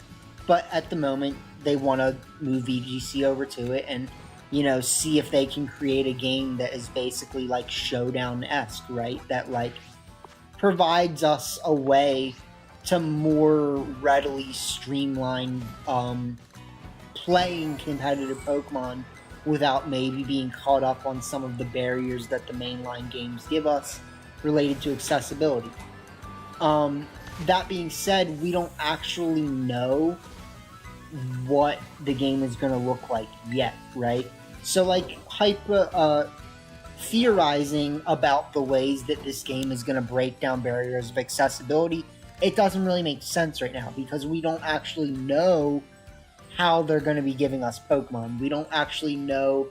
But at the moment, they want to move VGC over to it and, you know, see if they can create a game that is basically like Showdown-esque, right? That, like, provides us a way to more readily streamline playing competitive Pokemon without maybe being caught up on some of the barriers that the mainline games give us related to accessibility. That being said, we don't actually know what the game is going to look like yet, right? So, like, theorizing about the ways that this game is going to break down barriers of accessibility, it doesn't really make sense right now because we don't actually know how they're going to be giving us Pokemon. We don't actually know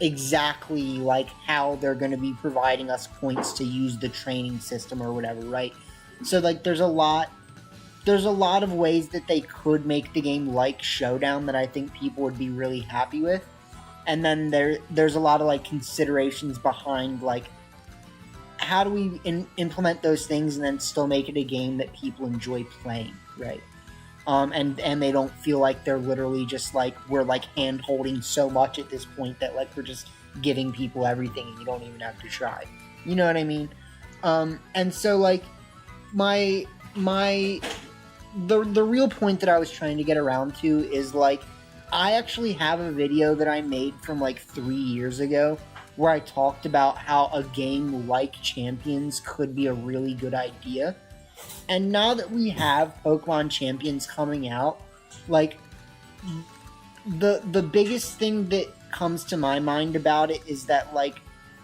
exactly like how they're going to be providing us points to use the training system or whatever, right? So like there's a lot of ways that they could make the game like Showdown that I think people would be really happy with. And then there's a lot of like considerations behind like how do we implement those things and then still make it a game that people enjoy playing, right? And they don't feel like they're literally just like, we're like hand holding so much at this point that like we're just giving people everything and you don't even have to try. You know what I mean? And so like the real point that I was trying to get around to is like, I actually have a video that I made from like 3 years ago where I talked about how a game like Champions could be a really good idea. And now that we have Pokemon Champions coming out, like, the biggest thing that comes to my mind about it is that, like,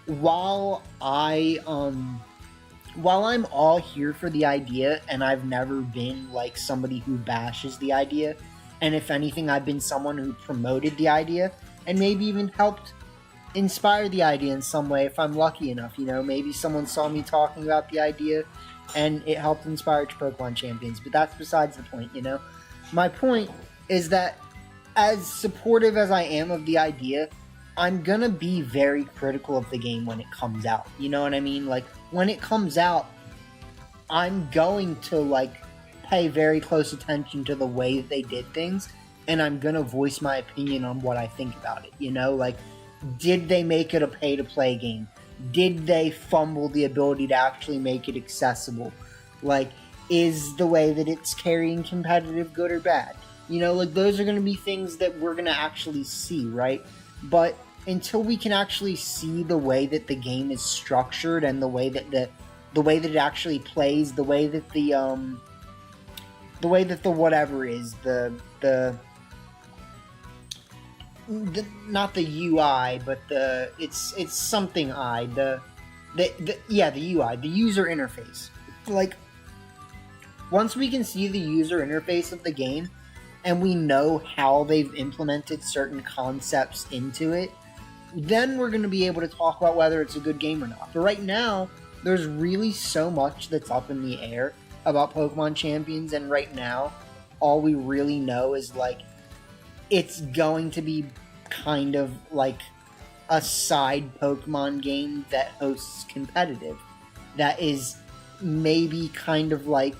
while I'm all here for the idea, and I've never been, like, somebody who bashes the idea, and if anything, I've been someone who promoted the idea, and maybe even helped inspire the idea in some way if I'm lucky enough, you know? Maybe someone saw me talking about the idea, and it helped inspire Pokemon Champions, but that's besides the point, you know? My point is that as supportive as I am of the idea, I'm gonna be very critical of the game when it comes out, you know what I mean? Like, when it comes out, I'm going to, like, pay very close attention to the way that they did things, and I'm gonna voice my opinion on what I think about it, you know? Like, did they make it a pay-to-play game? Did they fumble the ability to actually make it accessible? Like, is the way that it's carrying competitive good or bad? You know, like, those are going to be things that we're going to actually see, right? But until we can actually see the way that the game is structured and the way that it actually plays, the way that the whatever is, not the UI, but it's something I the UI, the user interface. Like, once we can see the user interface of the game and we know how they've implemented certain concepts into it, then we're going to be able to talk about whether it's a good game or not. But right now, there's really so much that's up in the air about Pokemon Champions, and right now, all we really know is, like, it's going to be kind of like a side Pokemon game that hosts competitive. That is maybe kind of like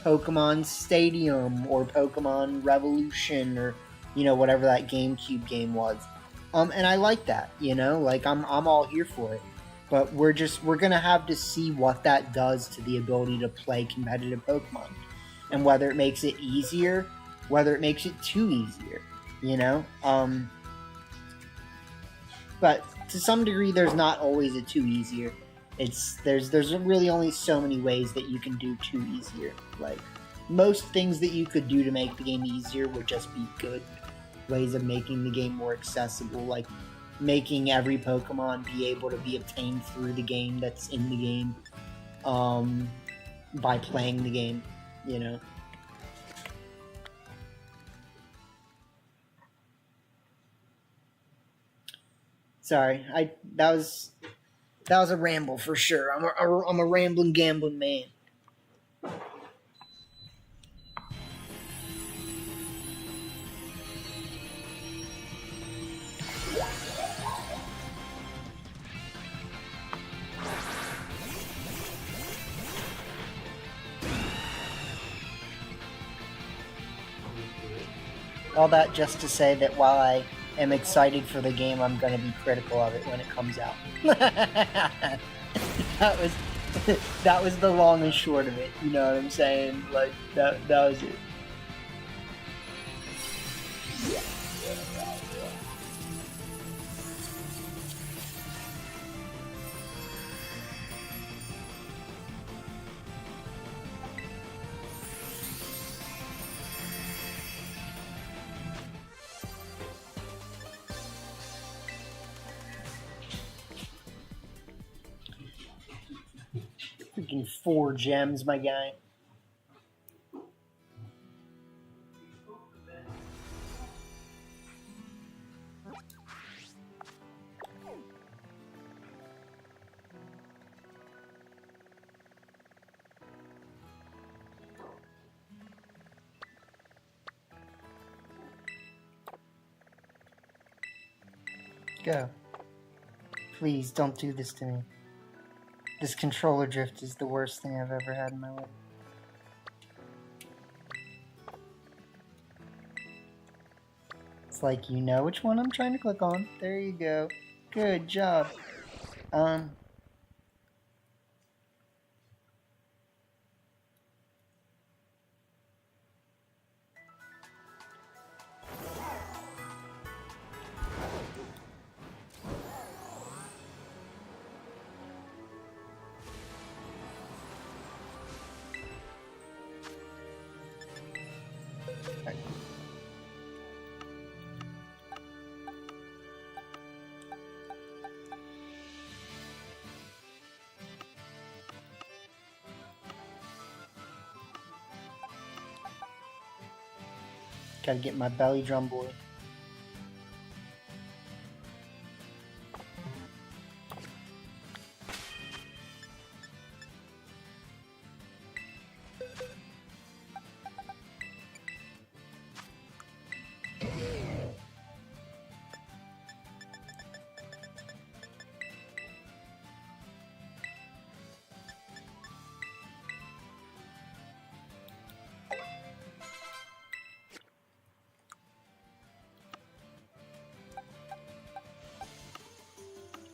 Pokemon Stadium or Pokemon Revolution, or whatever that GameCube game was. And I like that, like I'm all here for it. But we're gonna have to see what that does to the ability to play competitive Pokemon, and whether it makes it easier, whether it makes it too easier, But to some degree, there's not always a too easier. There's really only so many ways that you can do too easier. Like, most things that you could do to make the game easier would just be good ways of making the game more accessible, like making every Pokemon be able to be obtained through the game that's in the game, by playing the game, Sorry, that was a ramble for sure. I'm a rambling, gambling man. All that just to say that while I am excited for the game, I'm going to be critical of it when it comes out. that was the long and short of it. You know what I'm saying? Like, that was it. Freaking 4 gems, my guy. Go. Please, don't do this to me. This controller drift is the worst thing I've ever had in my life. It's like, you know which one I'm trying to click on. There you go. Good job. Gotta get my belly drum boy.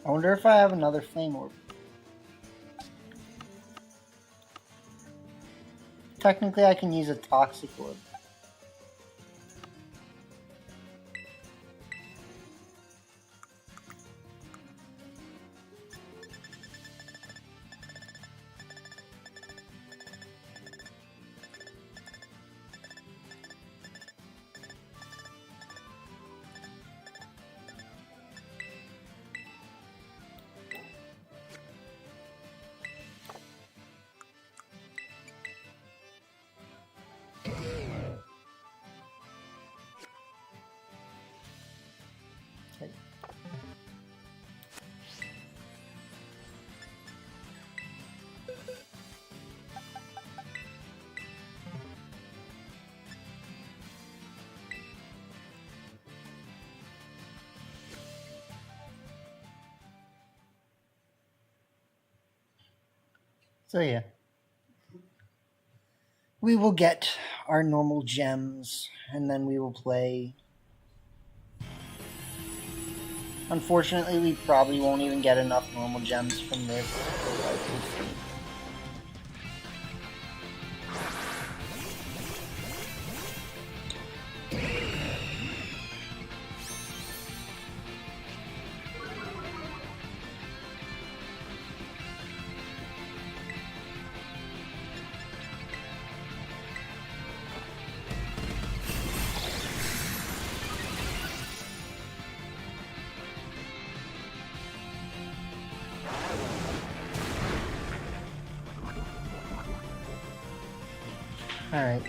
I wonder if I have another flame orb. Technically, I can use a toxic orb. So yeah, we will get our normal gems, and then we will play. Unfortunately, we probably won't even get enough normal gems from this. But we'll see. Alright.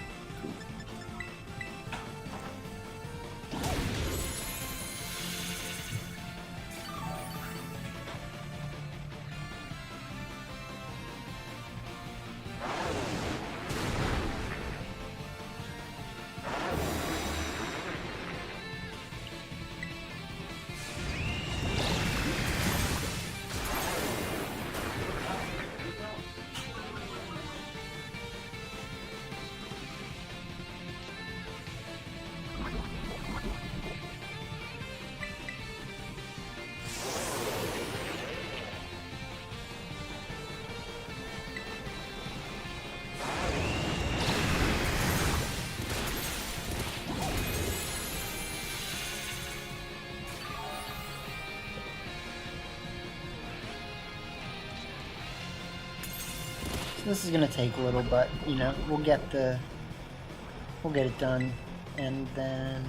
This is gonna take a little, but you know, we'll get it done, and then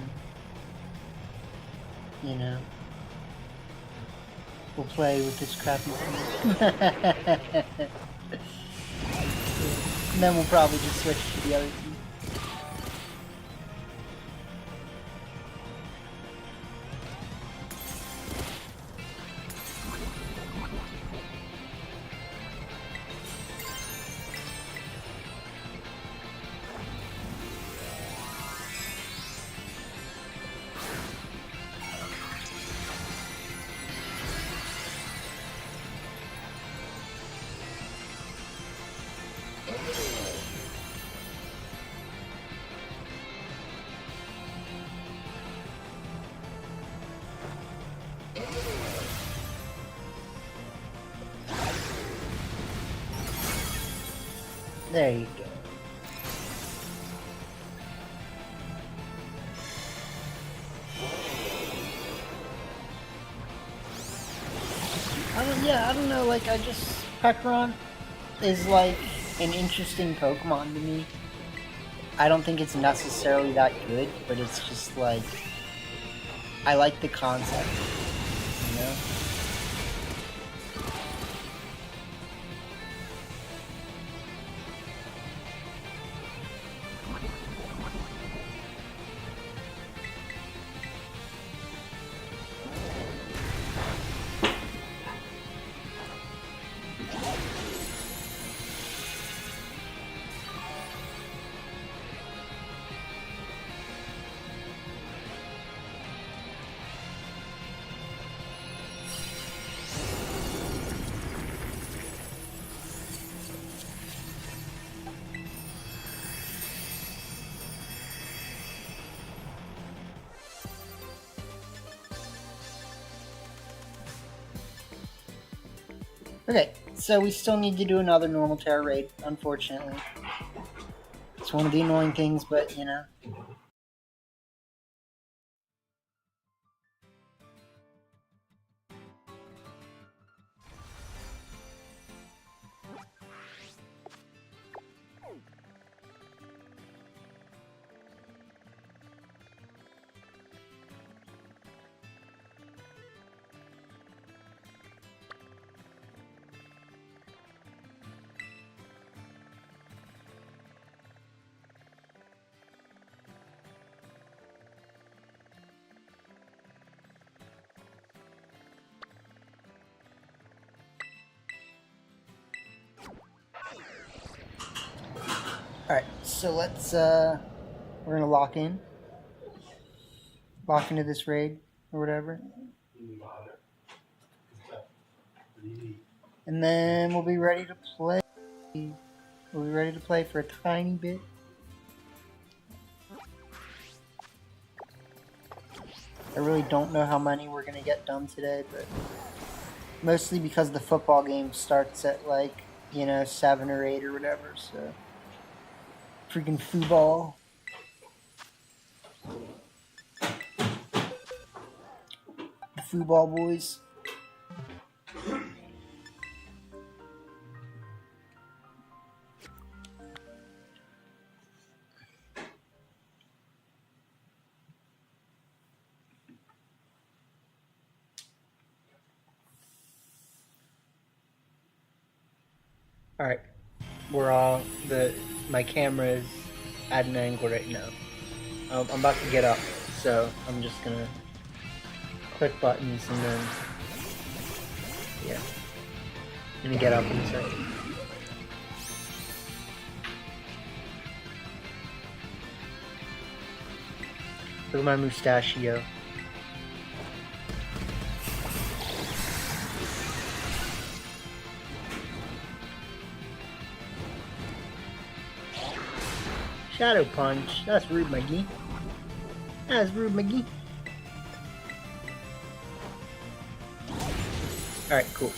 you know, we'll play with this crappy thing. And then we'll probably just switch to the other team. There you go. I don't know, like, Pekron is like an interesting Pokemon to me. I don't think it's necessarily that good, but it's just like, I like the concept, you know? Okay, so we still need to do another normal Terra raid, unfortunately. It's one of the annoying things, but you know. Alright, so we're gonna lock into this raid, or whatever. And then we'll be ready to play. Are we ready to play for a tiny bit? I really don't know how many we're gonna get done today, but mostly because the football game starts at like, 7 or 8 or whatever, so freaking football. The football boys. Alright. My camera is at an angle right now. I'm about to get up, so I'm just gonna click buttons and then, yeah. I'm gonna get up in a second. Look at my mustachio. Shadow Punch. That's rude, McGee. That's rude, McGee. Alright, cool.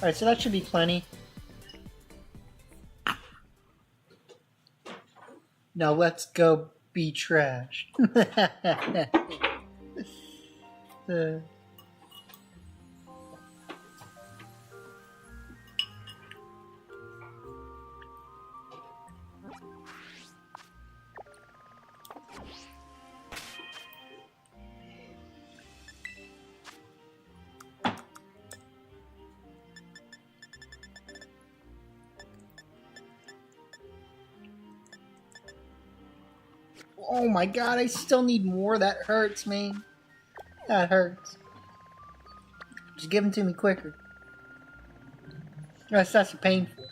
Alright, so that should be plenty. Now let's go be trashed. Oh my god, I still need more. That hurts, man. That hurts. Just give them to me quicker. That's painful.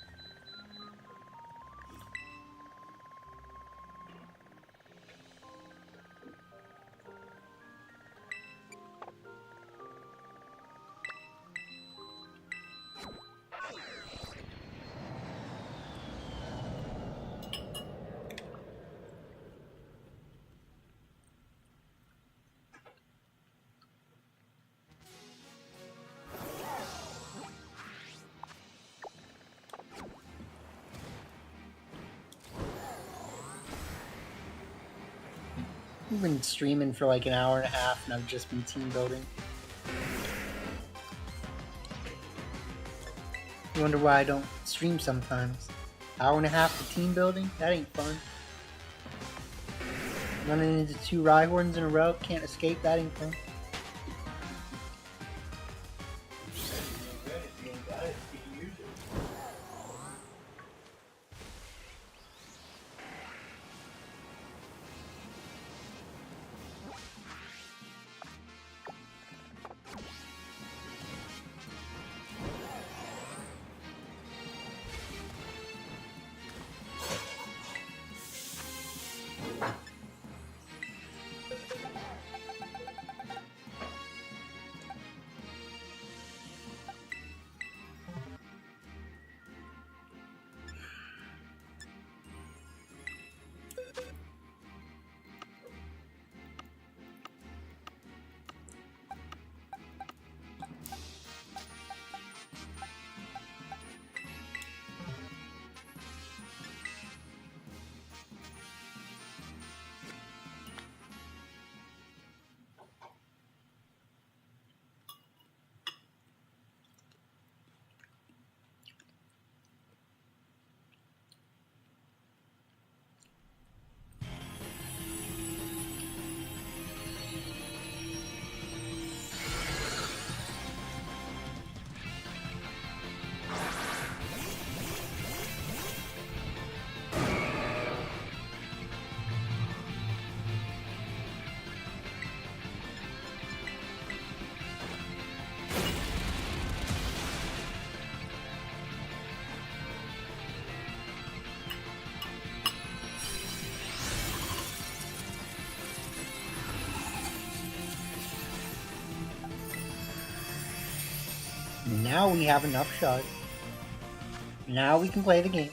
I've been streaming for like an hour and a half and I've just been team building. You wonder why I don't stream sometimes. Hour and a half of team building? That ain't fun. Running into 2 Rhyhorns in a row, can't escape, that ain't fun. Now we have enough shards. Now we can play the game.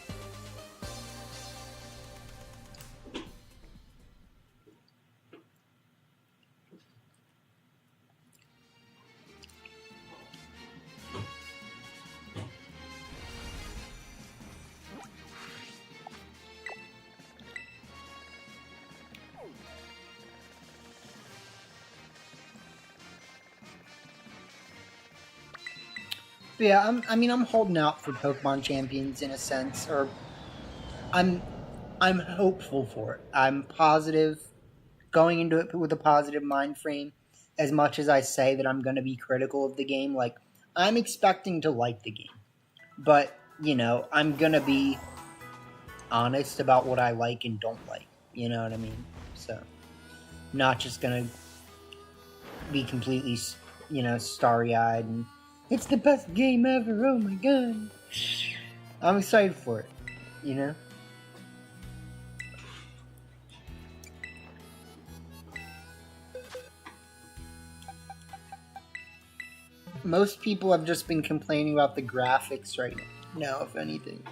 But yeah, I'm holding out for Pokemon Champions in a sense, or I'm hopeful for it. I'm positive, going into it with a positive mind frame. As much as I say that I'm going to be critical of the game, like I'm expecting to like the game, but you know, I'm going to be honest about what I like and don't like. You know what I mean? So, not just going to be completely, you know, starry-eyed and it's the best game ever, oh my god. I'm excited for it, you know? Most people have just been complaining about the graphics right now, if anything.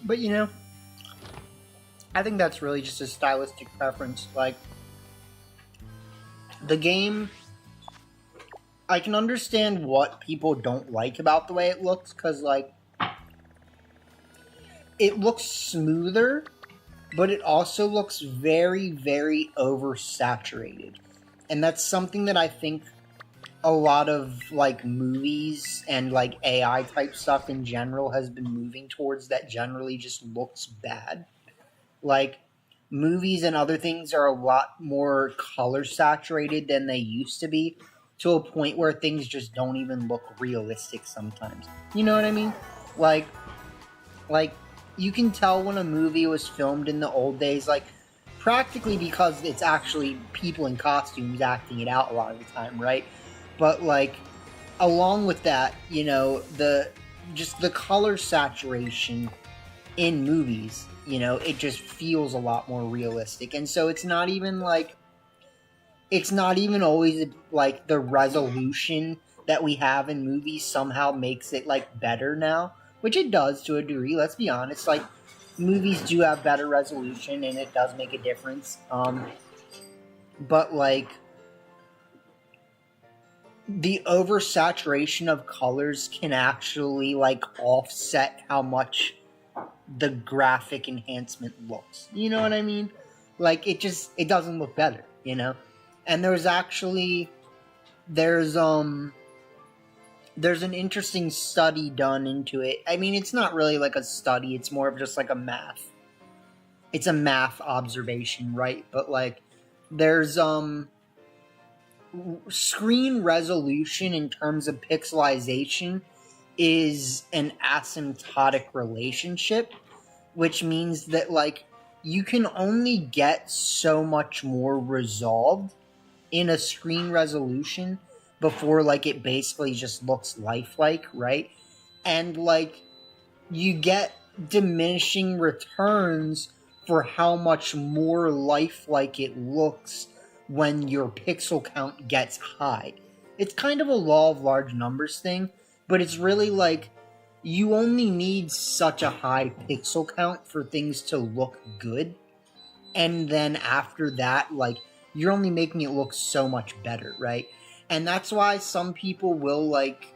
But you know, I think that's really just a stylistic preference. Like, the game, I can understand what people don't like about the way it looks, because, like, it looks smoother, but it also looks very, very oversaturated. And that's something that I think a lot of, like, movies and, like, AI type stuff in general has been moving towards, that generally just looks bad. Like, movies and other things are a lot more color saturated than they used to be, to a point where things just don't even look realistic sometimes. You know what I mean? Like, you can tell when a movie was filmed in the old days, like, practically because it's actually people in costumes acting it out a lot of the time, right? But, like, along with that, you know, the color saturation in movies, you know, it just feels a lot more realistic. And so it's not even always, like, the resolution that we have in movies somehow makes it, like, better now. Which it does to a degree, let's be honest. Like, movies do have better resolution, and it does make a difference. But like the oversaturation of colors can actually like offset how much the graphic enhancement looks. You know what I mean? Like it doesn't look better, you know? And there's an interesting study done into it. I mean, it's not really like a study, it's more of just like a math observation, right? But like there's screen resolution in terms of pixelization is an asymptotic relationship, which means that like you can only get so much more resolved in a screen resolution before like it basically just looks lifelike, right? And like you get diminishing returns for how much more lifelike it looks when your pixel count gets high. It's kind of a law of large numbers thing, but it's really like you only need such a high pixel count for things to look good, and then after that, like, you're only making it look so much better, right? And that's why some people will, like,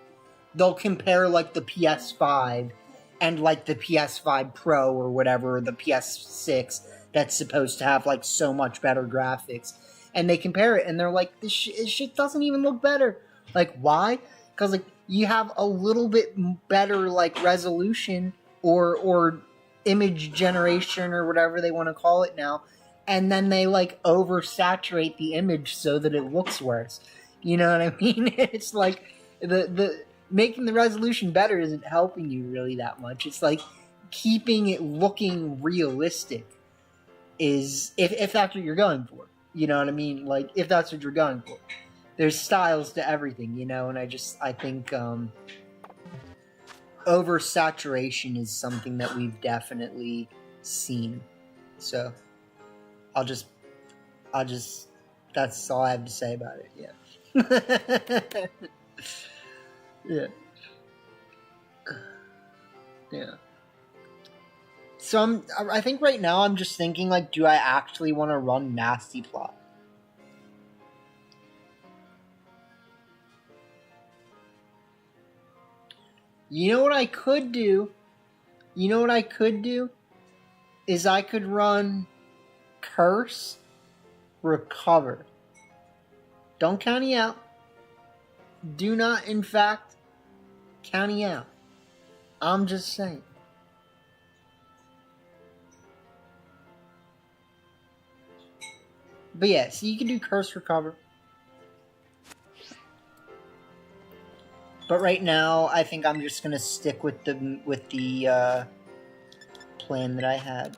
they'll compare, like, the PS5 and, like, the PS5 Pro or whatever, or the PS6 that's supposed to have, like, so much better graphics. And they compare it, and they're like, this shit doesn't even look better. Like, why? Because, like, you have a little bit better, like, resolution or image generation or whatever they want to call it now, and then they, like, oversaturate the image so that it looks worse. You know what I mean? It's like, the making the resolution better isn't helping you really that much. It's like keeping it looking realistic is, if that's what you're going for. You know what I mean? Like, if that's what you're going for. There's styles to everything, you know? And I think oversaturation is something that we've definitely seen. So, I'll just, that's all I have to say about it, yeah. Yeah. Yeah. So I think right now I'm just thinking, like, do I actually want to run Nasty Plot? You know what I could do? Is I could run Curse, Recover. Don't count me out. Do not, in fact, count me out. I'm just saying. But yeah, so you can do Curse, Recover. But right now, I think I'm just gonna stick with the plan that I had.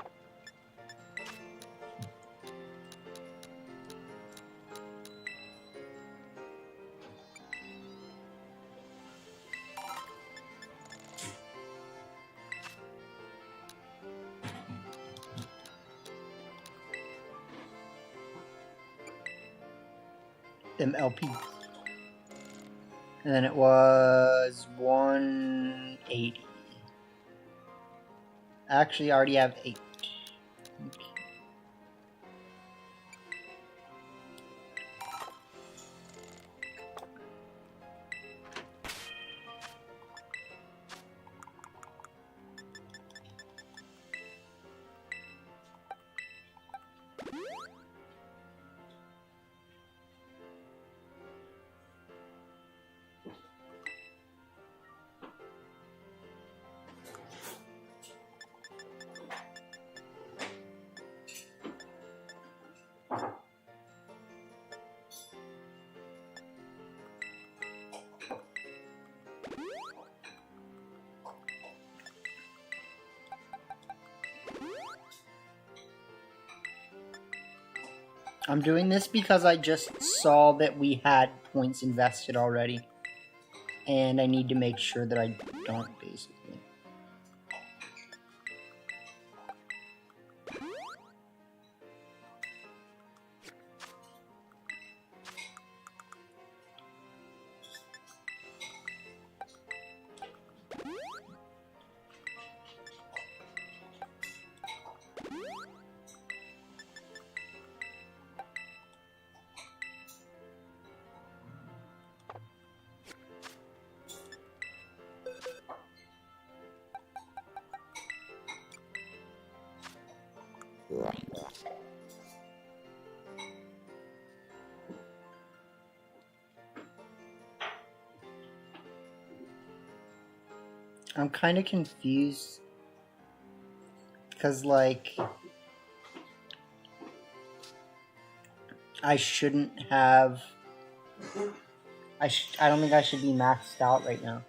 Them LPs. And then it was 180. Actually, I already have 8. Okay. I'm doing this because I just saw that we had points invested already. And I need to make sure that I don't, basically. I'm kind of confused because, like, I shouldn't have. I don't think I should be maxed out right now.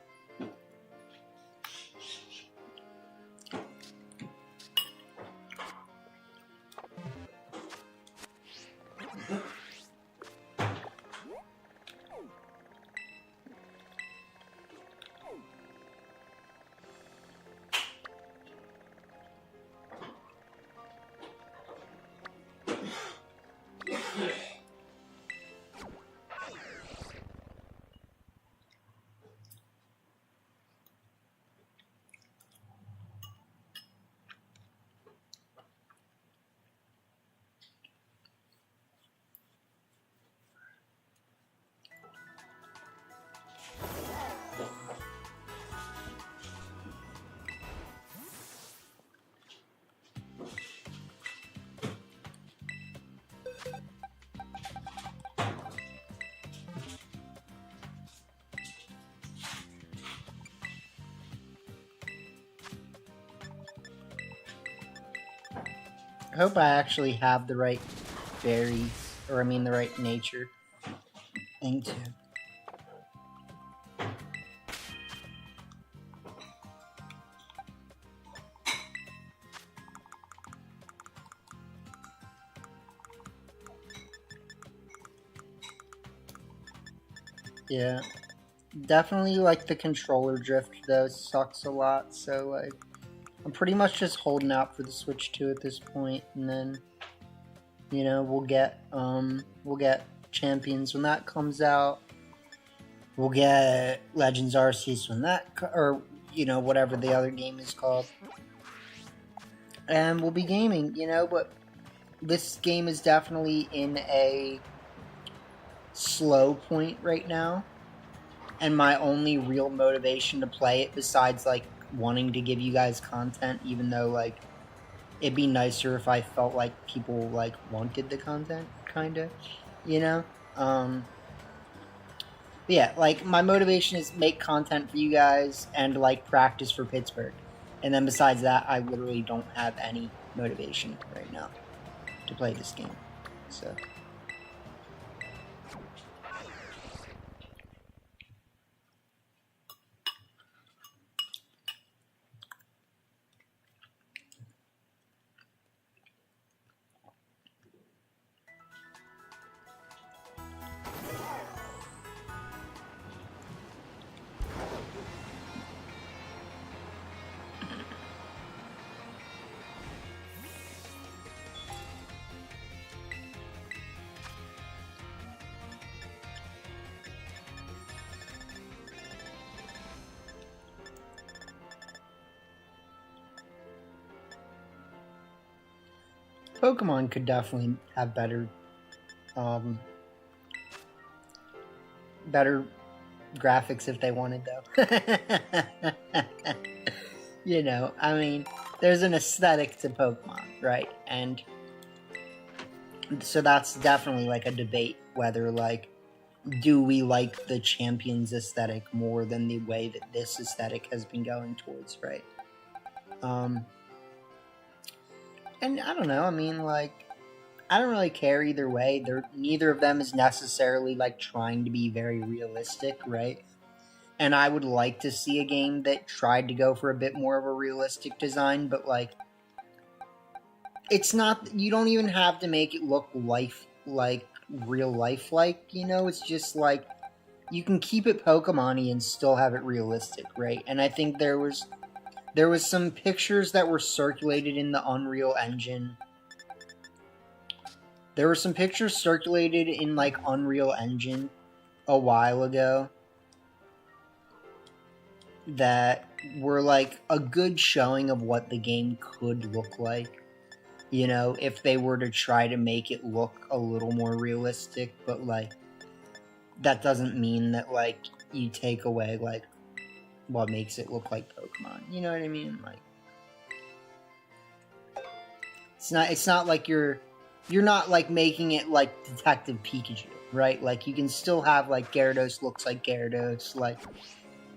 I hope I actually have the right berries, or I mean the right nature thing too. Yeah, definitely like the controller drift though sucks a lot, so like I'm pretty much just holding out for the Switch 2 at this point, and then you know we'll get Champions when that comes out. We'll get Legends Arceus when that or you know whatever the other game is called. And we'll be gaming, you know, but this game is definitely in a slow point right now. And my only real motivation to play it, besides like wanting to give you guys content, even though like it'd be nicer if I felt like people like wanted the content, kinda, you know? Yeah, like my motivation is make content for you guys and like practice for Pittsburgh. And then besides that, I literally don't have any motivation right now to play this game. So Pokemon could definitely have better better graphics if they wanted though. You know, I mean, there's an aesthetic to Pokemon, right? And so that's definitely like a debate whether like do we like the Champions aesthetic more than the way that this aesthetic has been going towards, right? And I don't know, I mean like I don't really care either way. Neither of them is necessarily like trying to be very realistic, right? And I would like to see a game that tried to go for a bit more of a realistic design, but like it's not, you don't even have to make it look like real life like, you know, it's just like you can keep it Pokemon-y and still have it realistic, right? And I think there was some pictures that were circulated in the Unreal Engine. There were some pictures circulated in like Unreal Engine a while ago that were like a good showing of what the game could look like. You know, if they were to try to make it look a little more realistic, but like that doesn't mean that like you take away like what makes it look like Pokemon. You know what I mean? Like It's not like you're not like making it like Detective Pikachu, right? Like you can still have like Gyarados looks like Gyarados, like,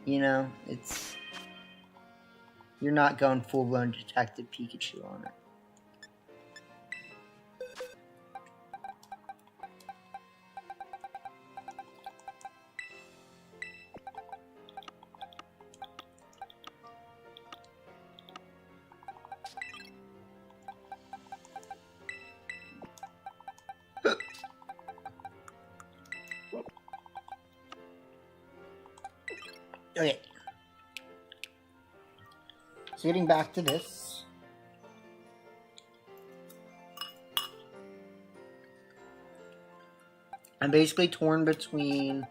you know, it's, you're not going full blown Detective Pikachu on it. Okay. So getting back to this. I'm basically torn between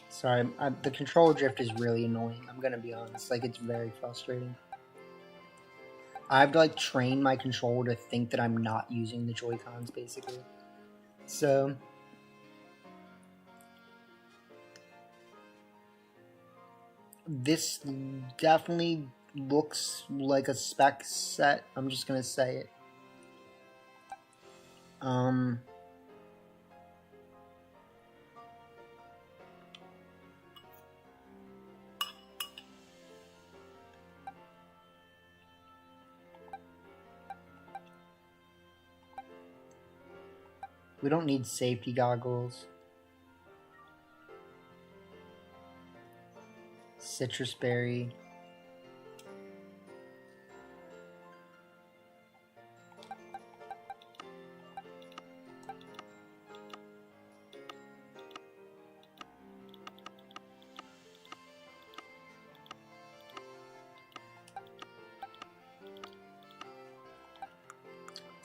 sorry, the control drift is really annoying. I'm gonna be honest, like it's very frustrating. I have to like train my controller to think that I'm not using the Joy-Cons basically. So this definitely looks like a spec set. I'm just gonna say it. We don't need safety goggles. Citrus berry.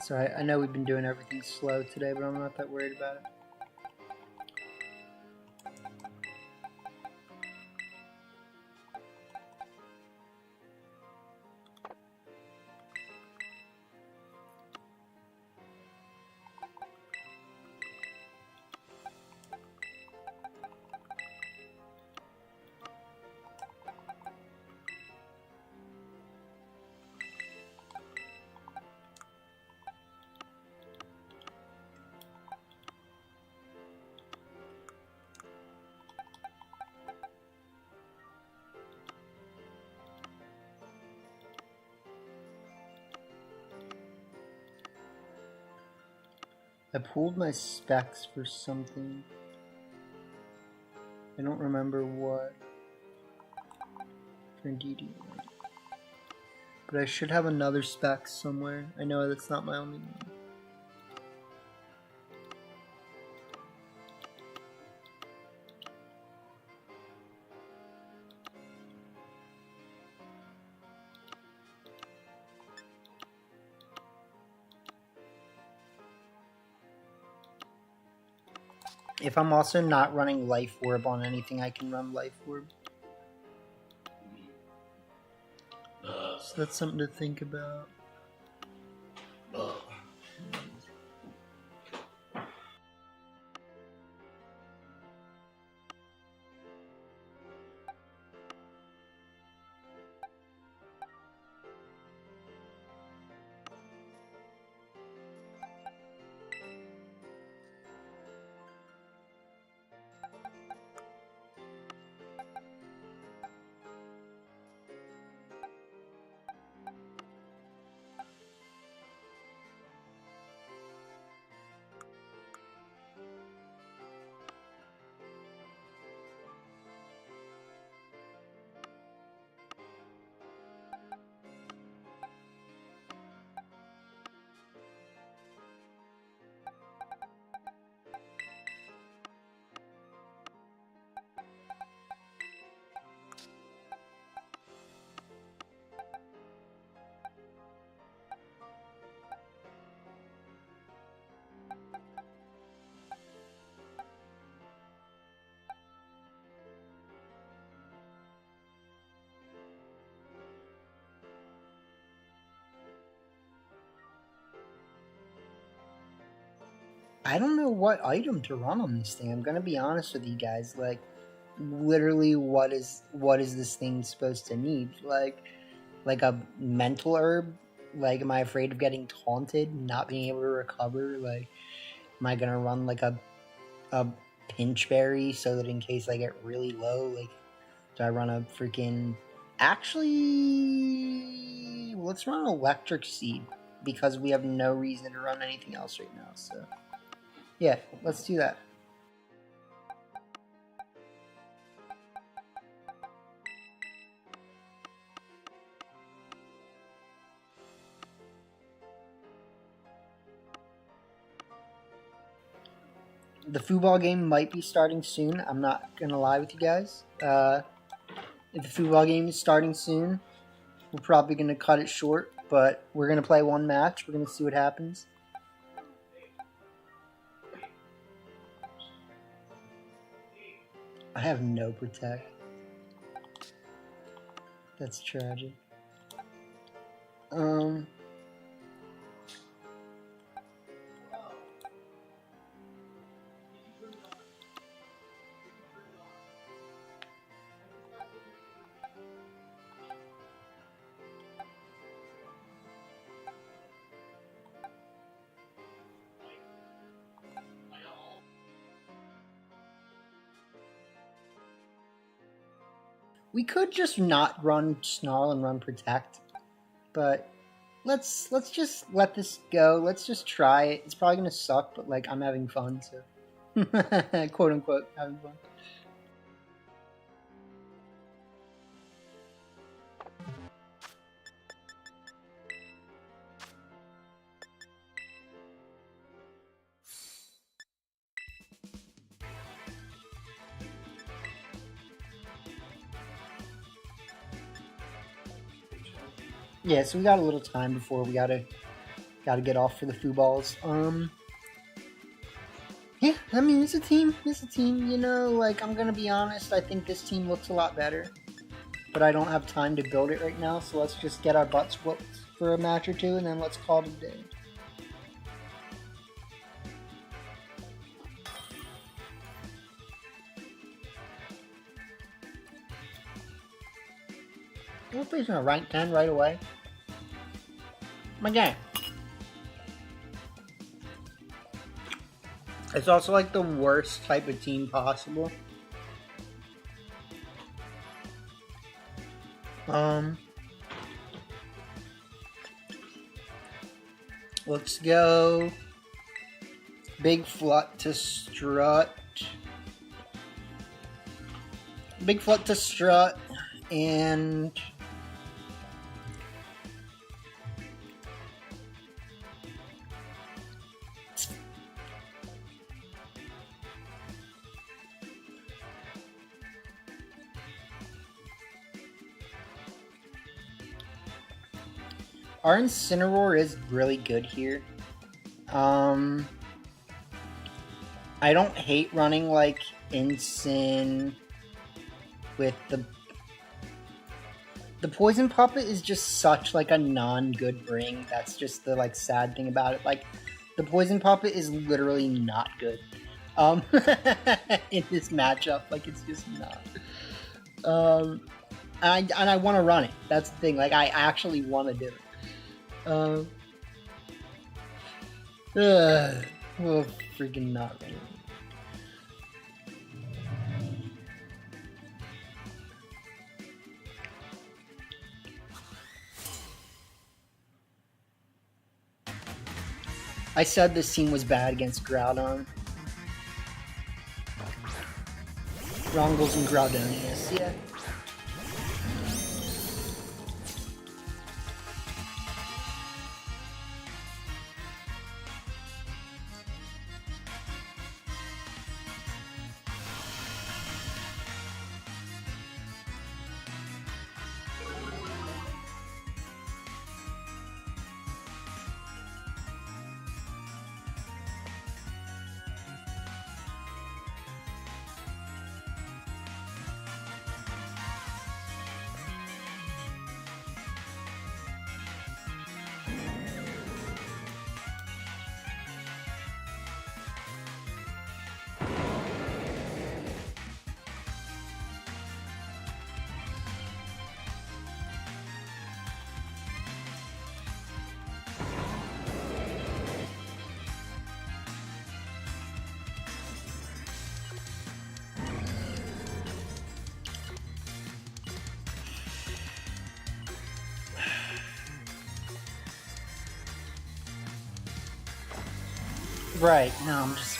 So I know we've been doing everything slow today, but I'm not that worried about it. I pulled my specs for something. I don't remember what. For DD. But I should have another spec somewhere. I know that's not my only one. If I'm also not running Life Orb on anything, I can run Life Orb. So that's something to think about. I don't know what item to run on this thing. I'm gonna be honest with you guys. Like, literally what is this thing supposed to need? Like a mental herb? Like, am I afraid of getting taunted, not being able to recover? Like, am I gonna run like a pinch berry so that in case I get really low, like, do I run a freaking... Actually, let's run electric seed because we have no reason to run anything else right now. So yeah, let's do that. The football game might be starting soon. I'm not gonna lie with you guys. If the football game is starting soon, we're probably gonna cut it short, but we're gonna play one match. We're gonna see what happens. I have no protect. That's tragic. We could just not run Snarl and run Protect, but let's just let this go. Let's just try it. It's probably gonna suck, but like I'm having fun, so quote unquote having fun. Yeah, so we got a little time before we gotta get off for the foo balls. Yeah, I mean it's a team, you know, like I'm gonna be honest, I think this team looks a lot better. But I don't have time to build it right now, so let's just get our butts whooped for a match or two and then let's call it a day. We're facing a rank 10 right away. My game. It's also like the worst type of team possible. Let's go. Big Flut to Strut. Big Flut to Strut and our Incineroar is really good here. I don't hate running like Incin with the Poison Puppet is just such like a non-good bring. That's just the like sad thing about it. Like the Poison Puppet is literally not good. In this matchup, like it's just not. And I want to run it. That's the thing. Like I actually want to do it. Well, freaking not run it. I said this team was bad against Groudon. Rongles and Groudonius, yeah. Right, no, I'm just...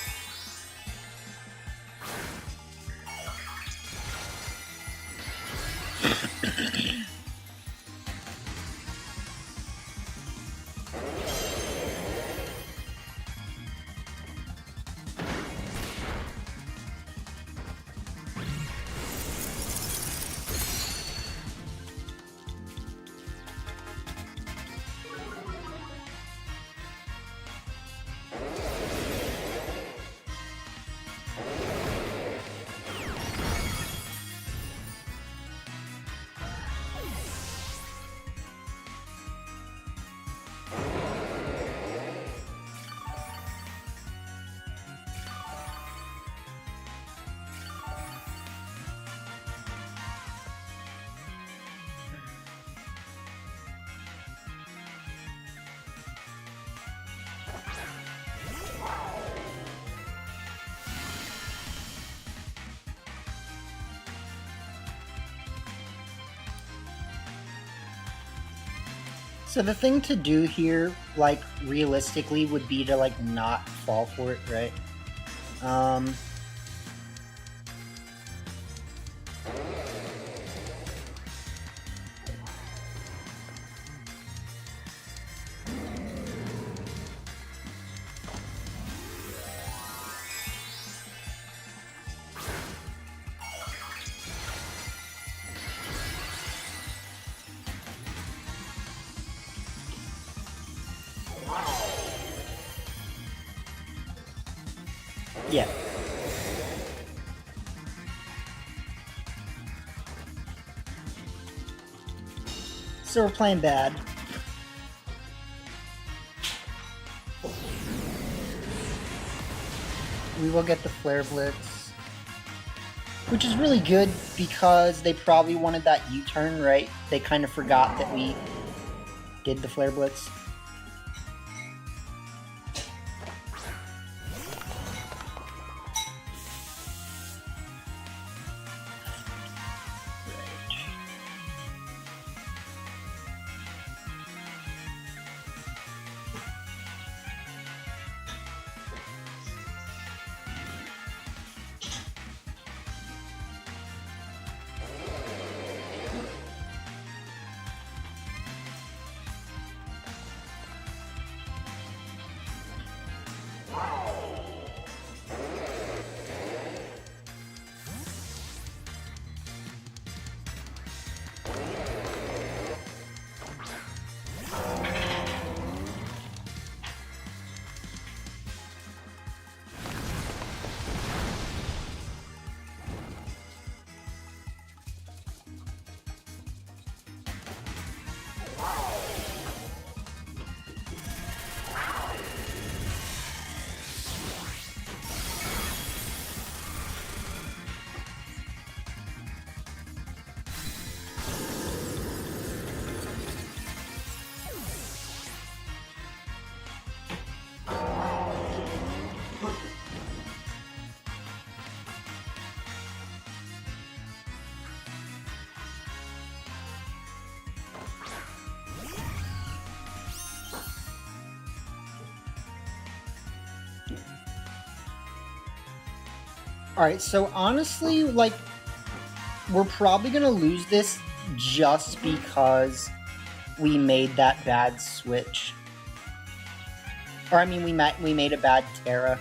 So the thing to do here, like, realistically, would be to, like, not fall for it, right? Yeah. So we're playing bad. We will get the Flare Blitz, which is really good because they probably wanted that U-turn, right? They kind of forgot that we did the Flare Blitz. Alright, so honestly, like, we're probably gonna lose this just because we made that bad switch. Or, I mean, we made a bad Terra.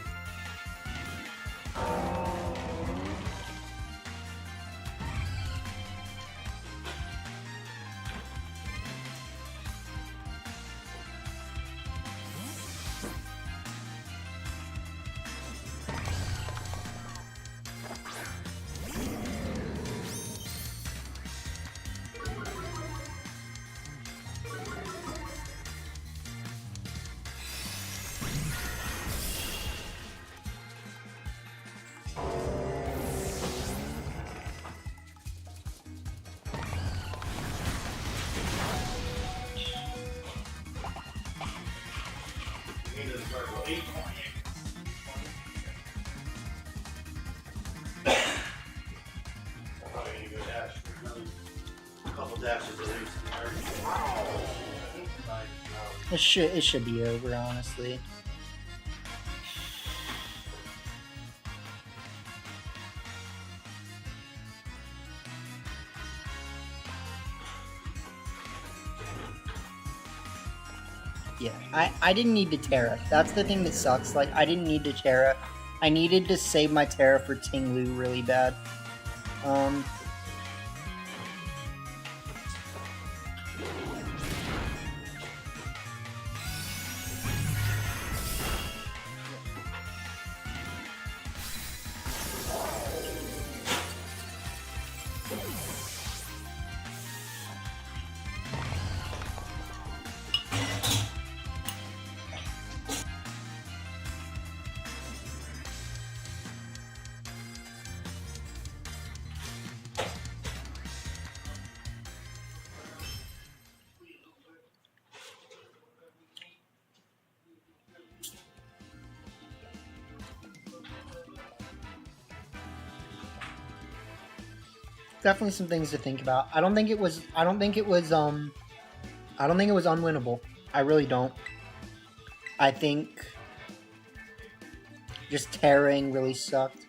It should be over, honestly. Yeah, I didn't need to Terra. That's the thing that sucks. Like, I didn't need to Terra. I needed to save my Terra for Ting Lu really bad. Definitely some things to think about. I don't think it was unwinnable. I really don't. I think just Terraing really sucked.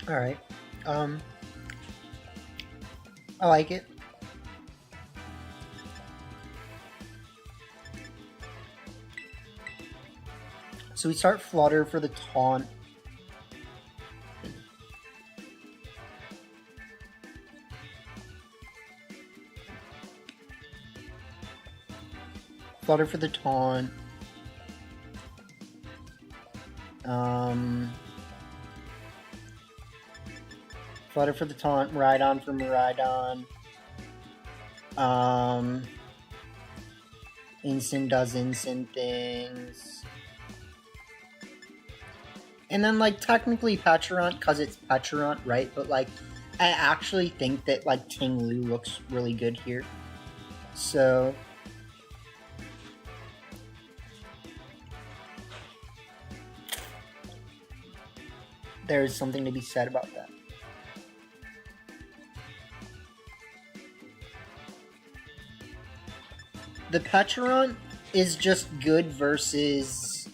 Alright. I like it. So we start Flutter for the taunt. Flutter for the taunt. Flutter for the taunt, Miraidon for Miraidon. Instant does instant things. And then, like, technically Petarant, because it's Petarant, right? But, like, I actually think that, like, Ting Lu looks really good here. So there's something to be said about that. The Petarant is just good versus,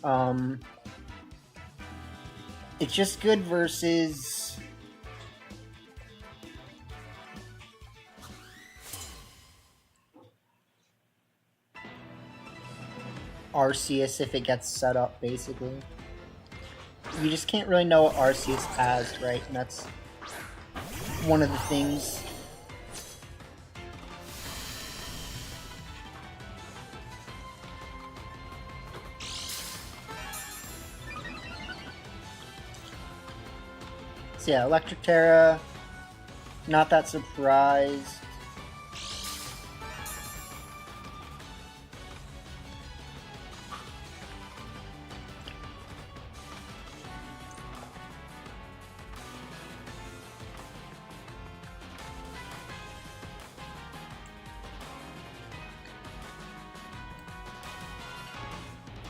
it's just good versus Arceus if it gets set up, basically. You just can't really know what Arceus has, right? And that's one of the things. So yeah, Electric Terra, not that surprised.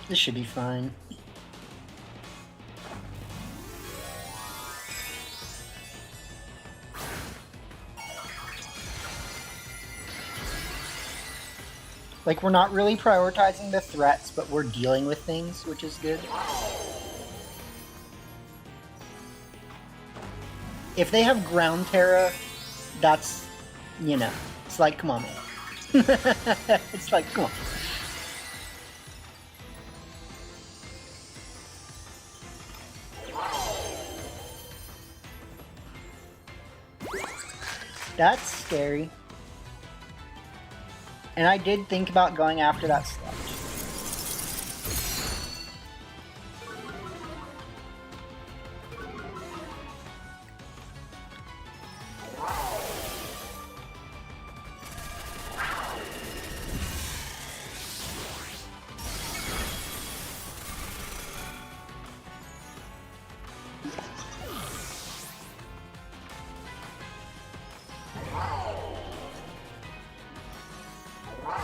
This should be fine. Like, we're not really prioritizing the threats, but we're dealing with things, which is good. If they have Ground Terra, that's, you know, it's like, come on, man. It's like, come on. That's scary. And I did think about going after that Sludge.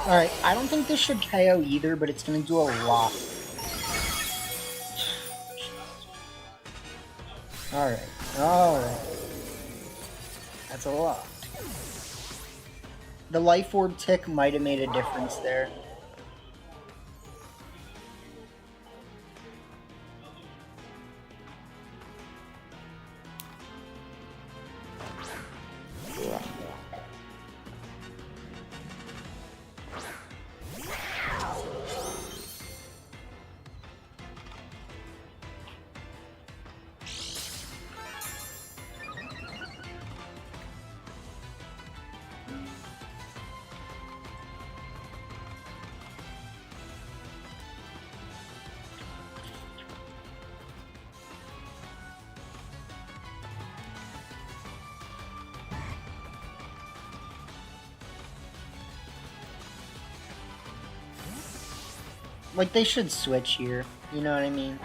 Alright, I don't think this should KO either, but it's going to do a lot. Alright, alright. That's a lot. The life orb tick might have made a difference there. Like, they should switch here. You know what I mean?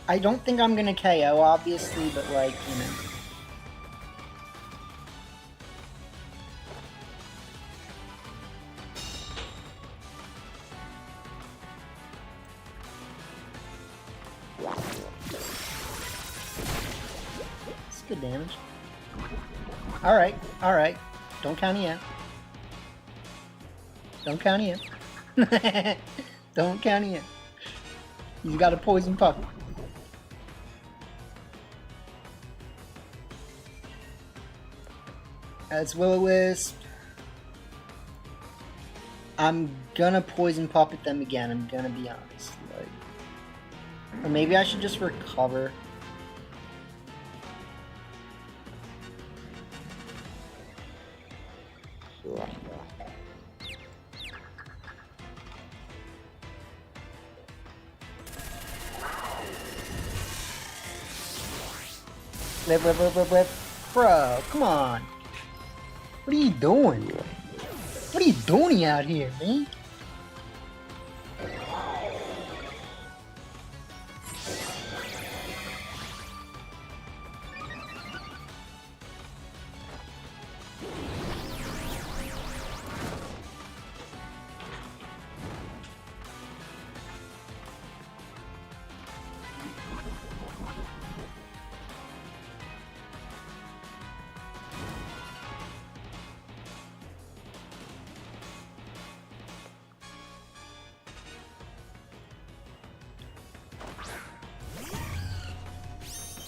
I don't think I'm gonna KO, obviously, but like, you know. It's good damage. Alright, alright. Don't count it yet. Don't count it yet. Don't count it yet. He's got a poison puck. That's Will-O-Wisp. I'm gonna poison puppet them again, I'm gonna be honest. Like, or maybe I should just recover. Whip. Bro, come on. What are you doing? What are you doing out here, man?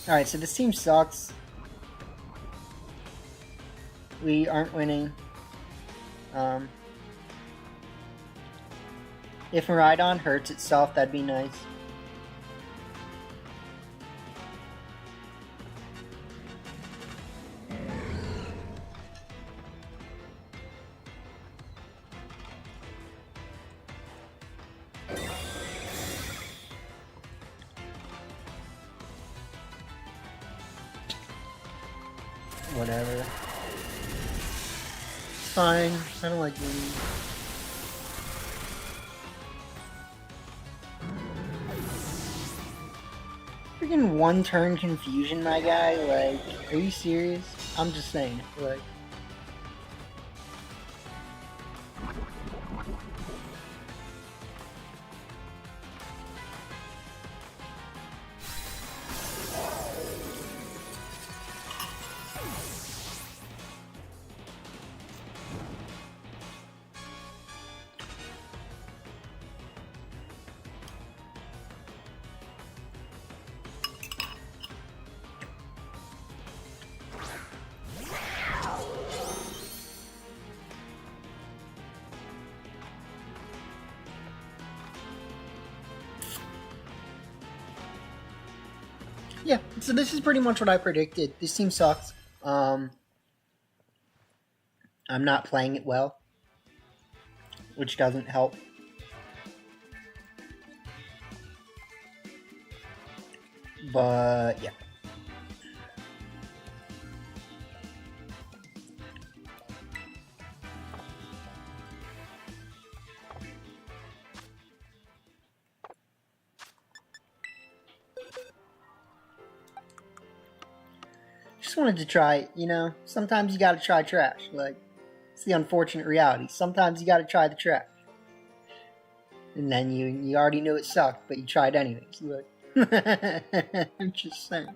Alright, so this team sucks. We aren't winning. If Miraidon hurts itself, that'd be nice. Whatever. Fine. I don't like winning. Freaking one turn confusion, my guy. Like, are you serious? I'm just saying. Like. Yeah, so this is pretty much what I predicted. This team sucks. I'm not playing it well, which doesn't help. But yeah. Just wanted to try, sometimes you gotta try trash. Like, it's the unfortunate reality. Sometimes you gotta try the trash. And then you already knew it sucked, but you tried anyways. Like, I'm just saying.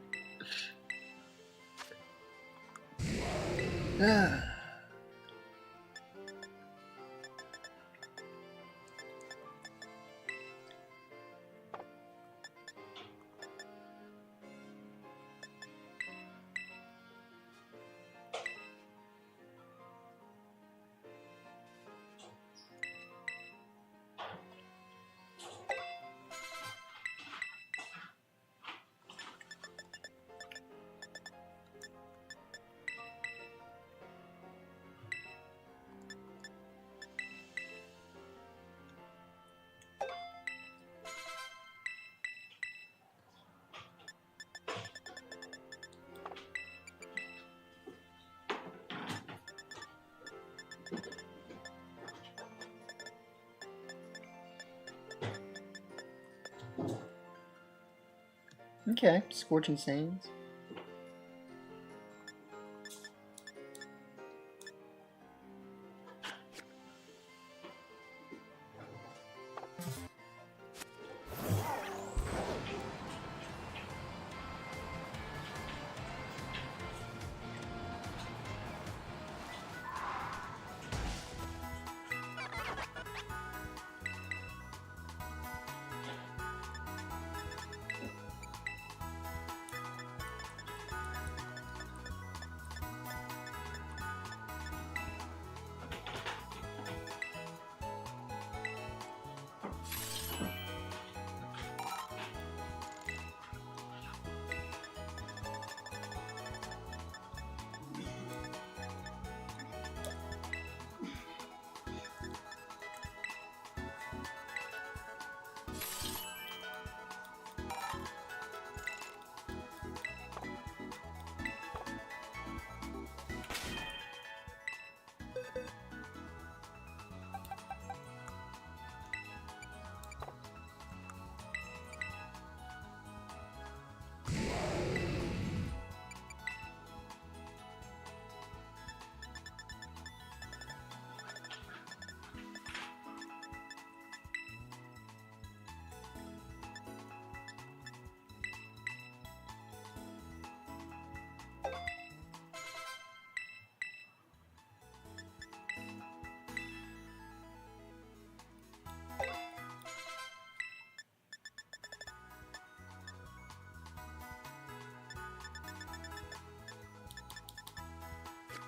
Okay, Scorching Sands.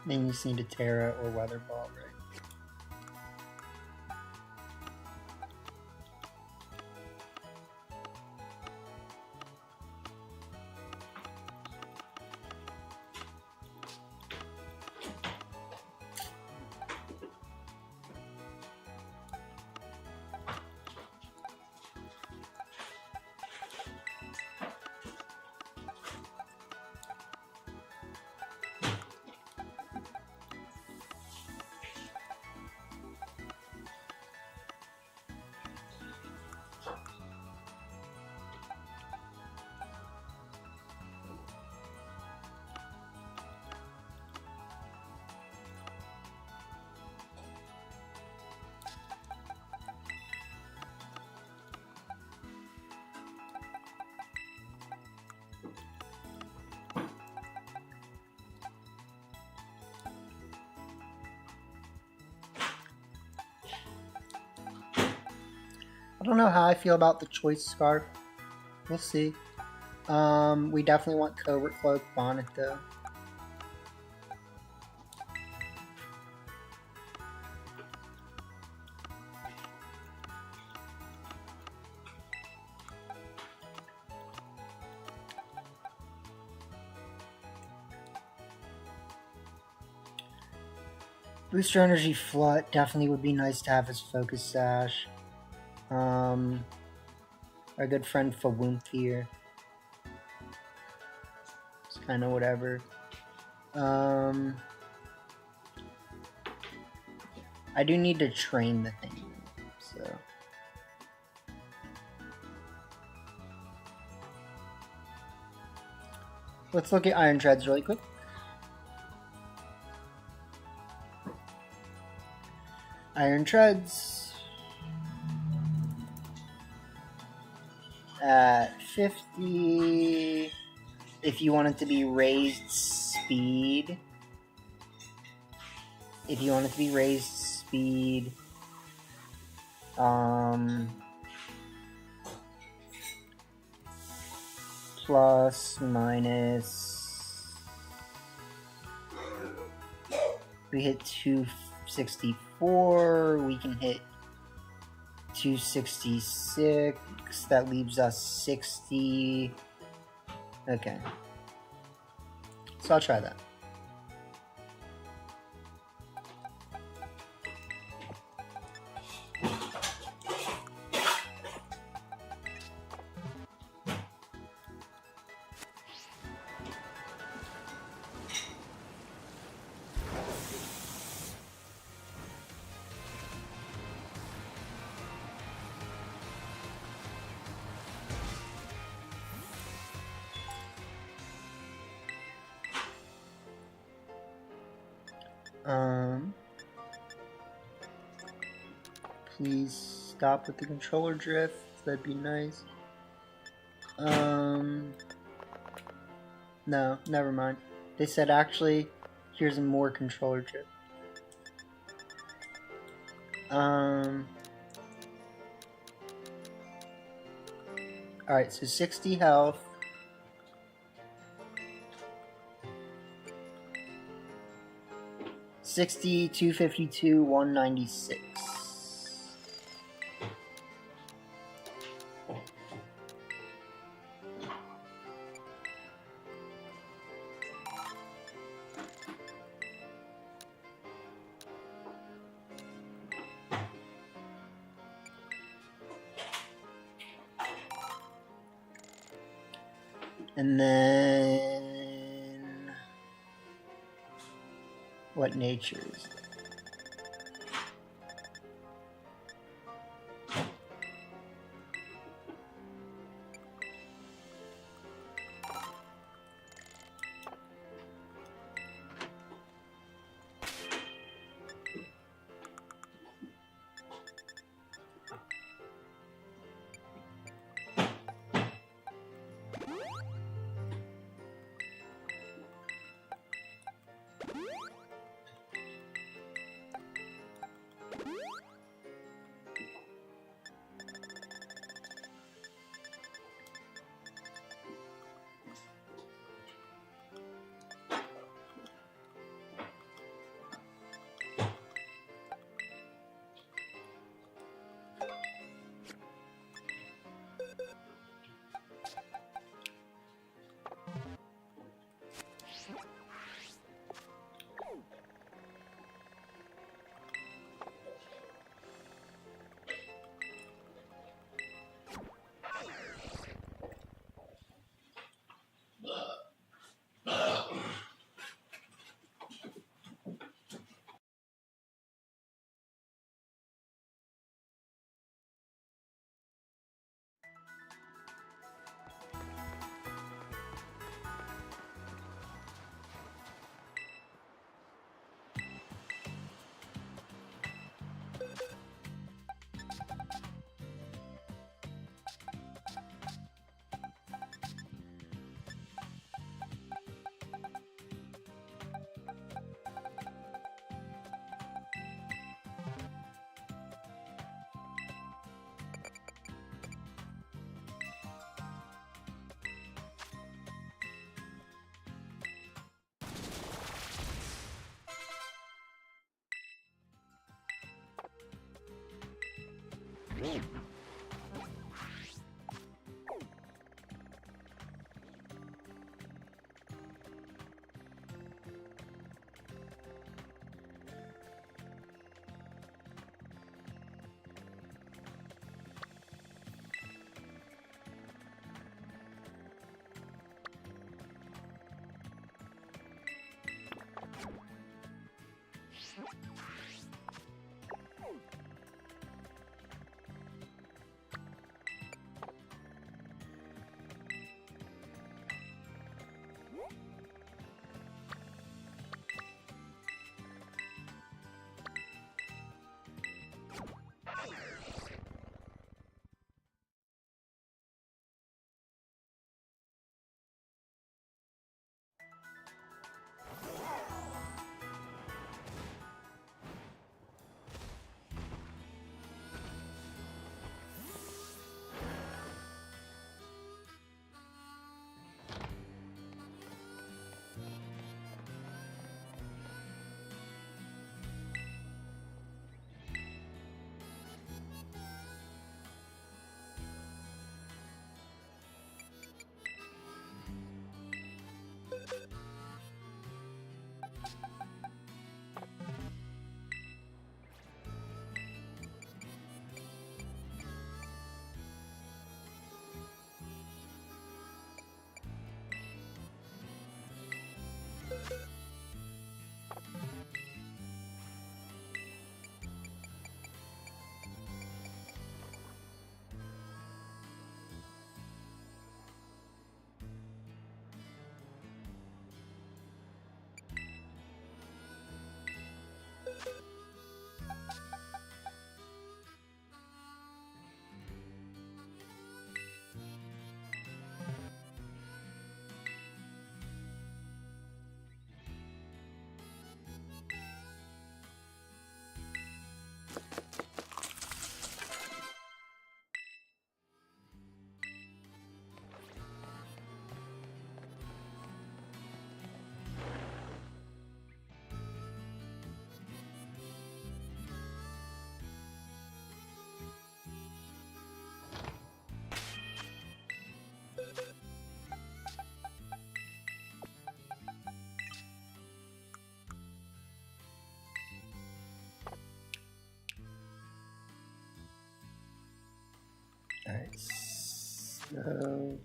Then you just need a Terra or Weather Ball, right? I don't know how I feel about the Choice Scarf. We'll see. We definitely want Covert Cloak Bonnet though. Booster Energy Flood definitely would be nice to have as Focus Sash. Our good friend Fawoomph here. It's kind of whatever. I do need to train the thing, so. Let's look at Iron Treads really quick. Iron Treads at 50. If you want it to be raised speed, plus minus, we hit 264, we can hit 266, that leaves us 60. Okay, so I'll try that. Please stop with the controller drift, that'd be nice. No, never mind. They said actually, here's more controller drift. Alright, so 60 health. $60, 252, 196. And then what nature is that? So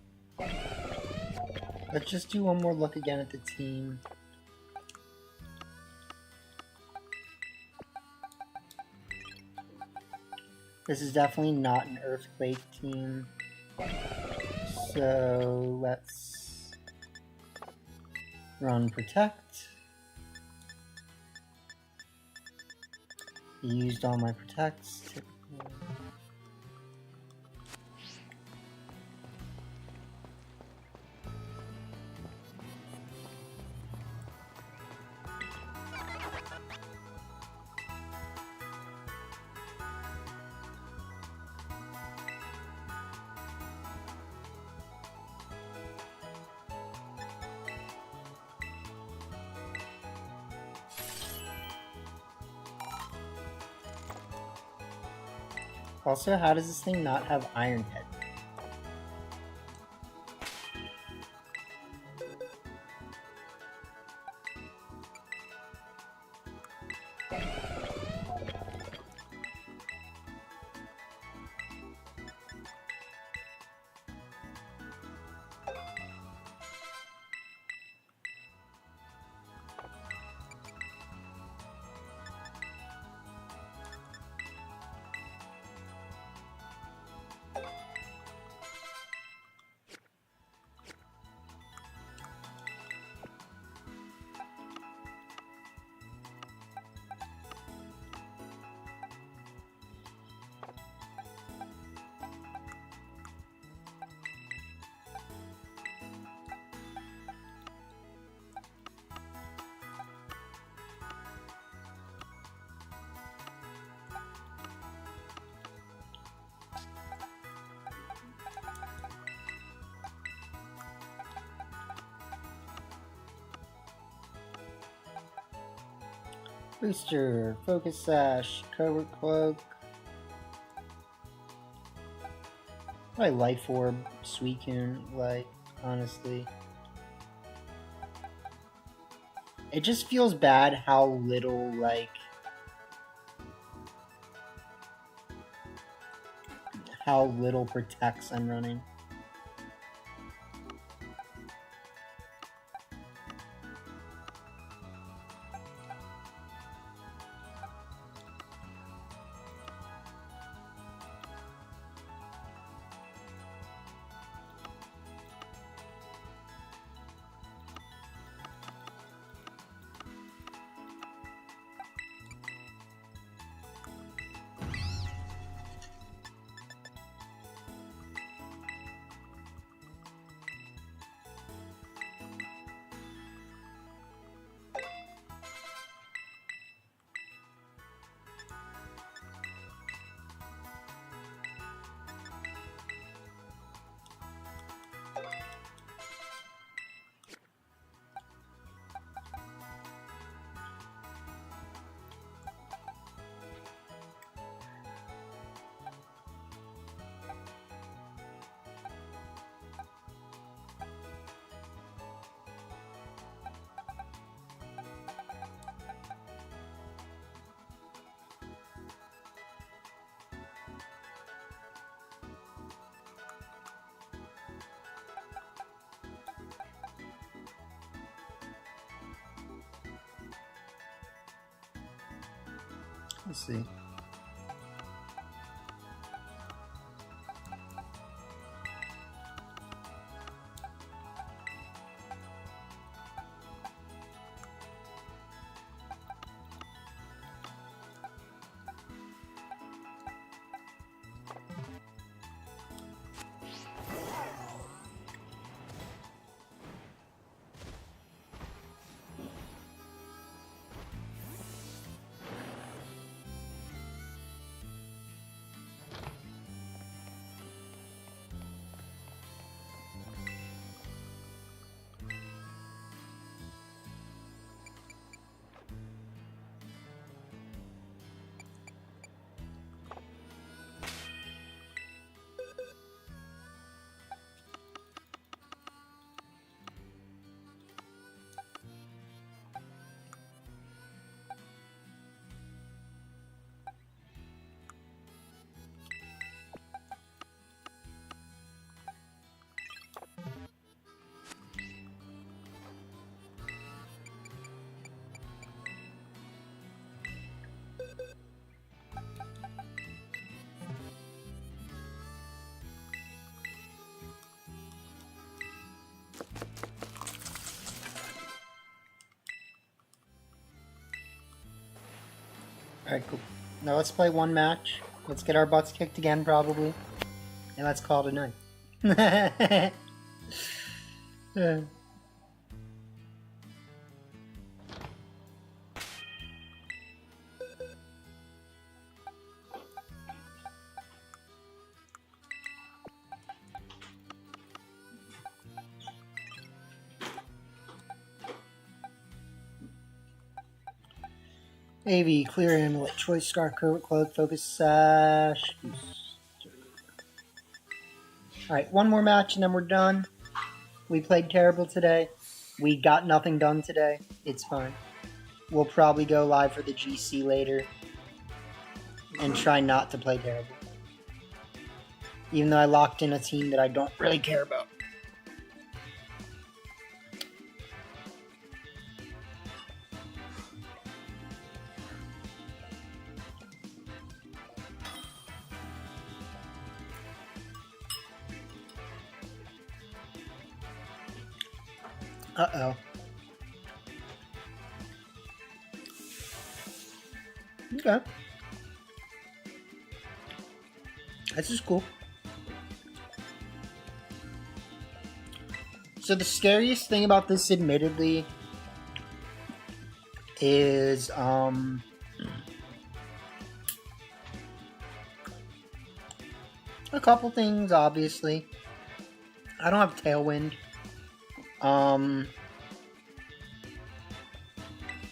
let's just do one more look again at the team. This is definitely not an earthquake team. So let's run protect. Used all my protects. Also, how does this thing not have Iron Head? Booster, Focus Sash, Covert Cloak. Probably Life Orb, Suicune, like, honestly. It just feels bad how little, like, how little protects I'm running. Let's see. Alright, cool. Now let's play one match. Let's get our butts kicked again, probably. And let's call it a night. AV, clear amulet, choice, scarf, covert, cloak, focus, sash. Alright, one more match and then we're done. We played terrible today. We got nothing done today. It's fine. We'll probably go live for the GC later. And try not to play terrible. Even though I locked in a team that I don't really care about. Uh-oh. Okay. This is cool. So the scariest thing about this, admittedly, is, a couple things, obviously. I don't have Tailwind.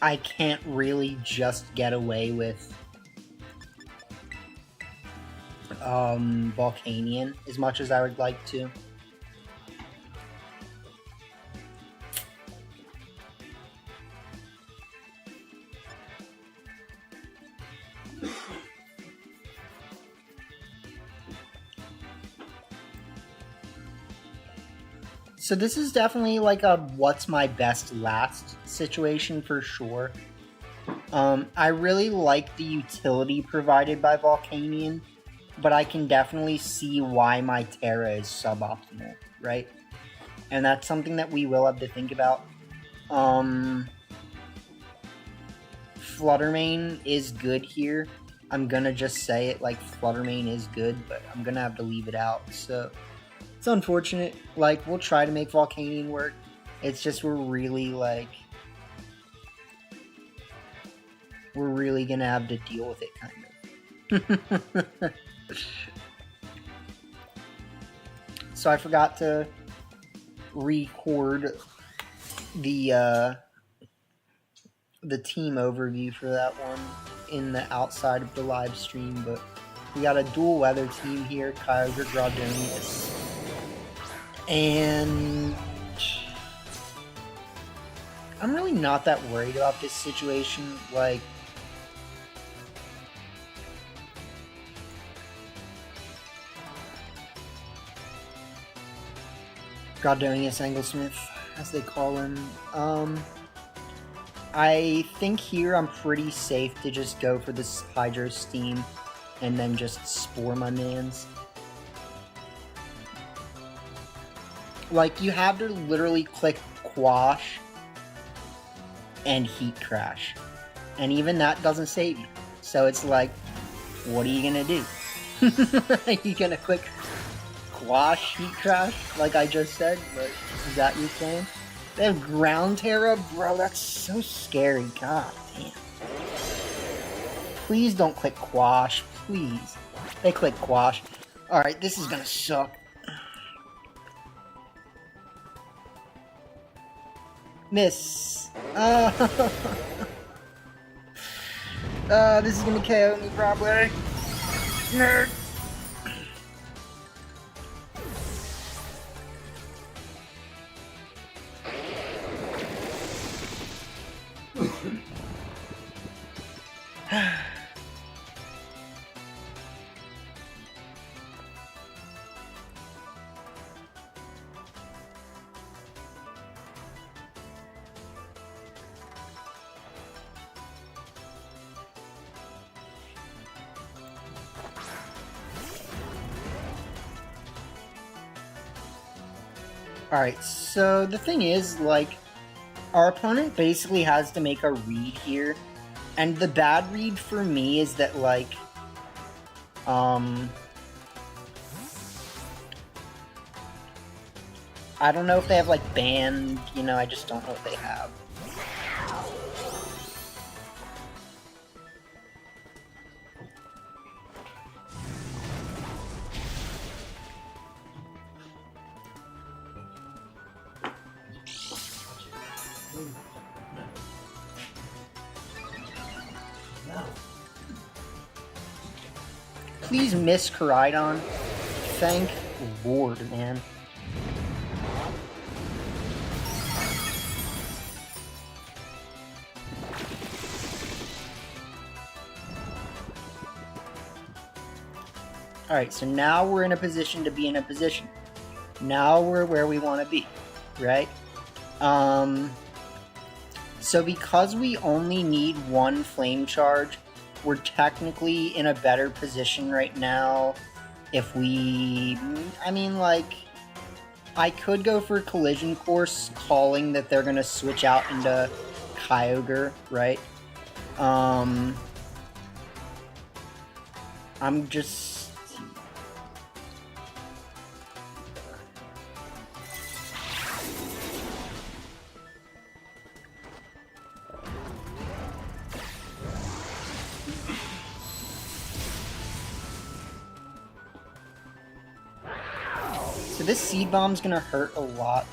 I can't really just get away with Volcanion as much as I would like to. So this is definitely like a what's my best last situation for sure. I really like the utility provided by Volcanion, but I can definitely see why my Terra is suboptimal, right? And that's something that we will have to think about. Fluttermane is good here. I'm gonna just say it, like, Fluttermane is good, but I'm gonna have to leave it out, so... It's unfortunate. Like, we'll try to make Volcanion work. It's just we're really, like... We're really gonna have to deal with it, kind of. So I forgot to record the team overview for that one in the outside of the live stream, but we got a dual weather team here, Kyogre, Groudonius, and I'm really not that worried about this situation. Like, Groudonius Anglesmith, as they call him. I think here I'm pretty safe to just go for this Hydro Steam and then just Spore my mans. Like, you have to literally click Quash and Heat Crash. And even that doesn't save you. So it's like, what are you gonna do? Are you gonna click Quash, Heat Crash, like I just said? But is that your plan? They have Ground Terra? Bro, that's so scary. God damn. Please don't click Quash. Please. They click Quash. Alright, this is gonna suck. Miss. This is gonna KO me probably. Nerd. Alright, so the thing is, like, our opponent basically has to make a read here And the bad read for me is that, like, I don't know if they have, like, banned, you know, I just don't know what they have. Please miss Koraidon. Thank Lord, man. Alright, so now we're in a position to be in a position. Now we're where we want to be, right? So because we only need one flame charge, we're technically in a better position right now. If we... I mean, like... I could go for Collision Course, calling that they're going to switch out into Kyogre, right? I'm just... So this Seed Bomb's gonna hurt a lot.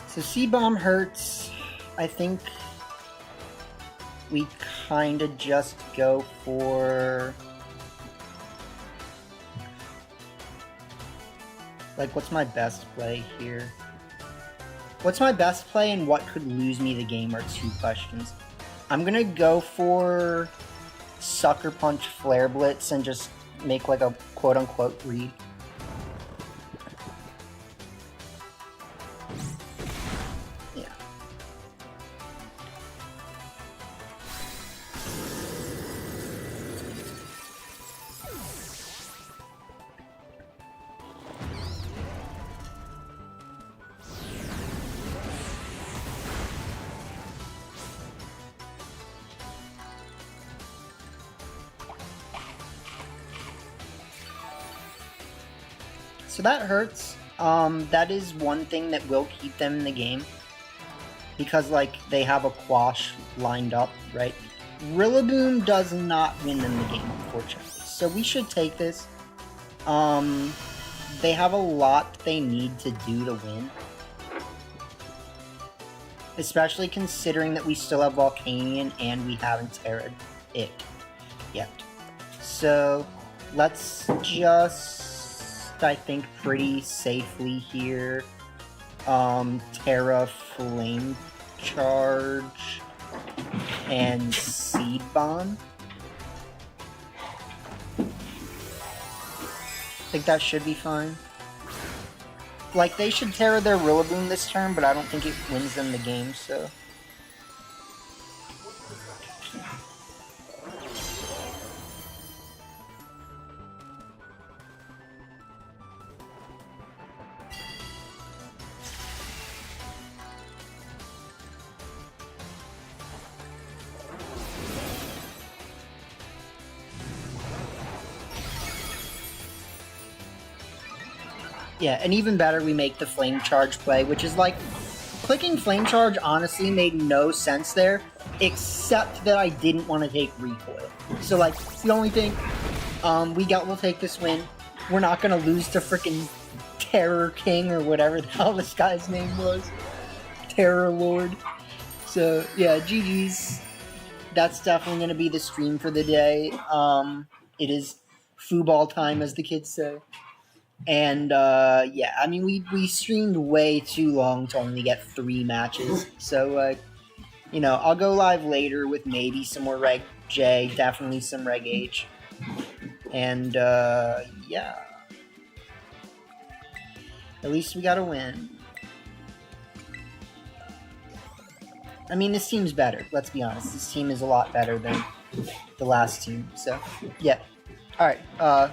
So Seed Bomb hurts. I think we kind of just go for... Like, what's my best play here? What's my best play and what could lose me the game are two questions. I'm gonna go for Sucker Punch Flare Blitz and just make like a quote-unquote read. So that hurts. That is one thing that will keep them in the game. Because, like, they have a Quash lined up, right? Rillaboom does not win them the game, unfortunately. So we should take this. They have a lot they need to do to win. Especially considering that we still have Volcanion and we haven't terra'd it yet. So, let's just... I think pretty safely here. Terra Flame Charge and Seed Bomb. I think that should be fine. Like, they should Terra their Rillaboom this turn, but I don't think it wins them the game, so... Yeah, and even better, we make the Flame Charge play, which is like, clicking Flame Charge honestly made no sense there, except that I didn't want to take Recoil. So, like, the only thing, we'll take this win. We're not gonna lose to freaking Terror King, or whatever the hell this guy's name was. Terror Lord. So, yeah, GG's. That's definitely gonna be the stream for the day. It is football time, as the kids say. And, yeah, I mean, we streamed way too long to only get 3 matches. So, you know, I'll go live later with maybe some more Reg J, definitely some Reg H. And, yeah. At least we got a win. I mean, this team's better. Let's be honest. This team is a lot better than the last team. So, yeah. All right.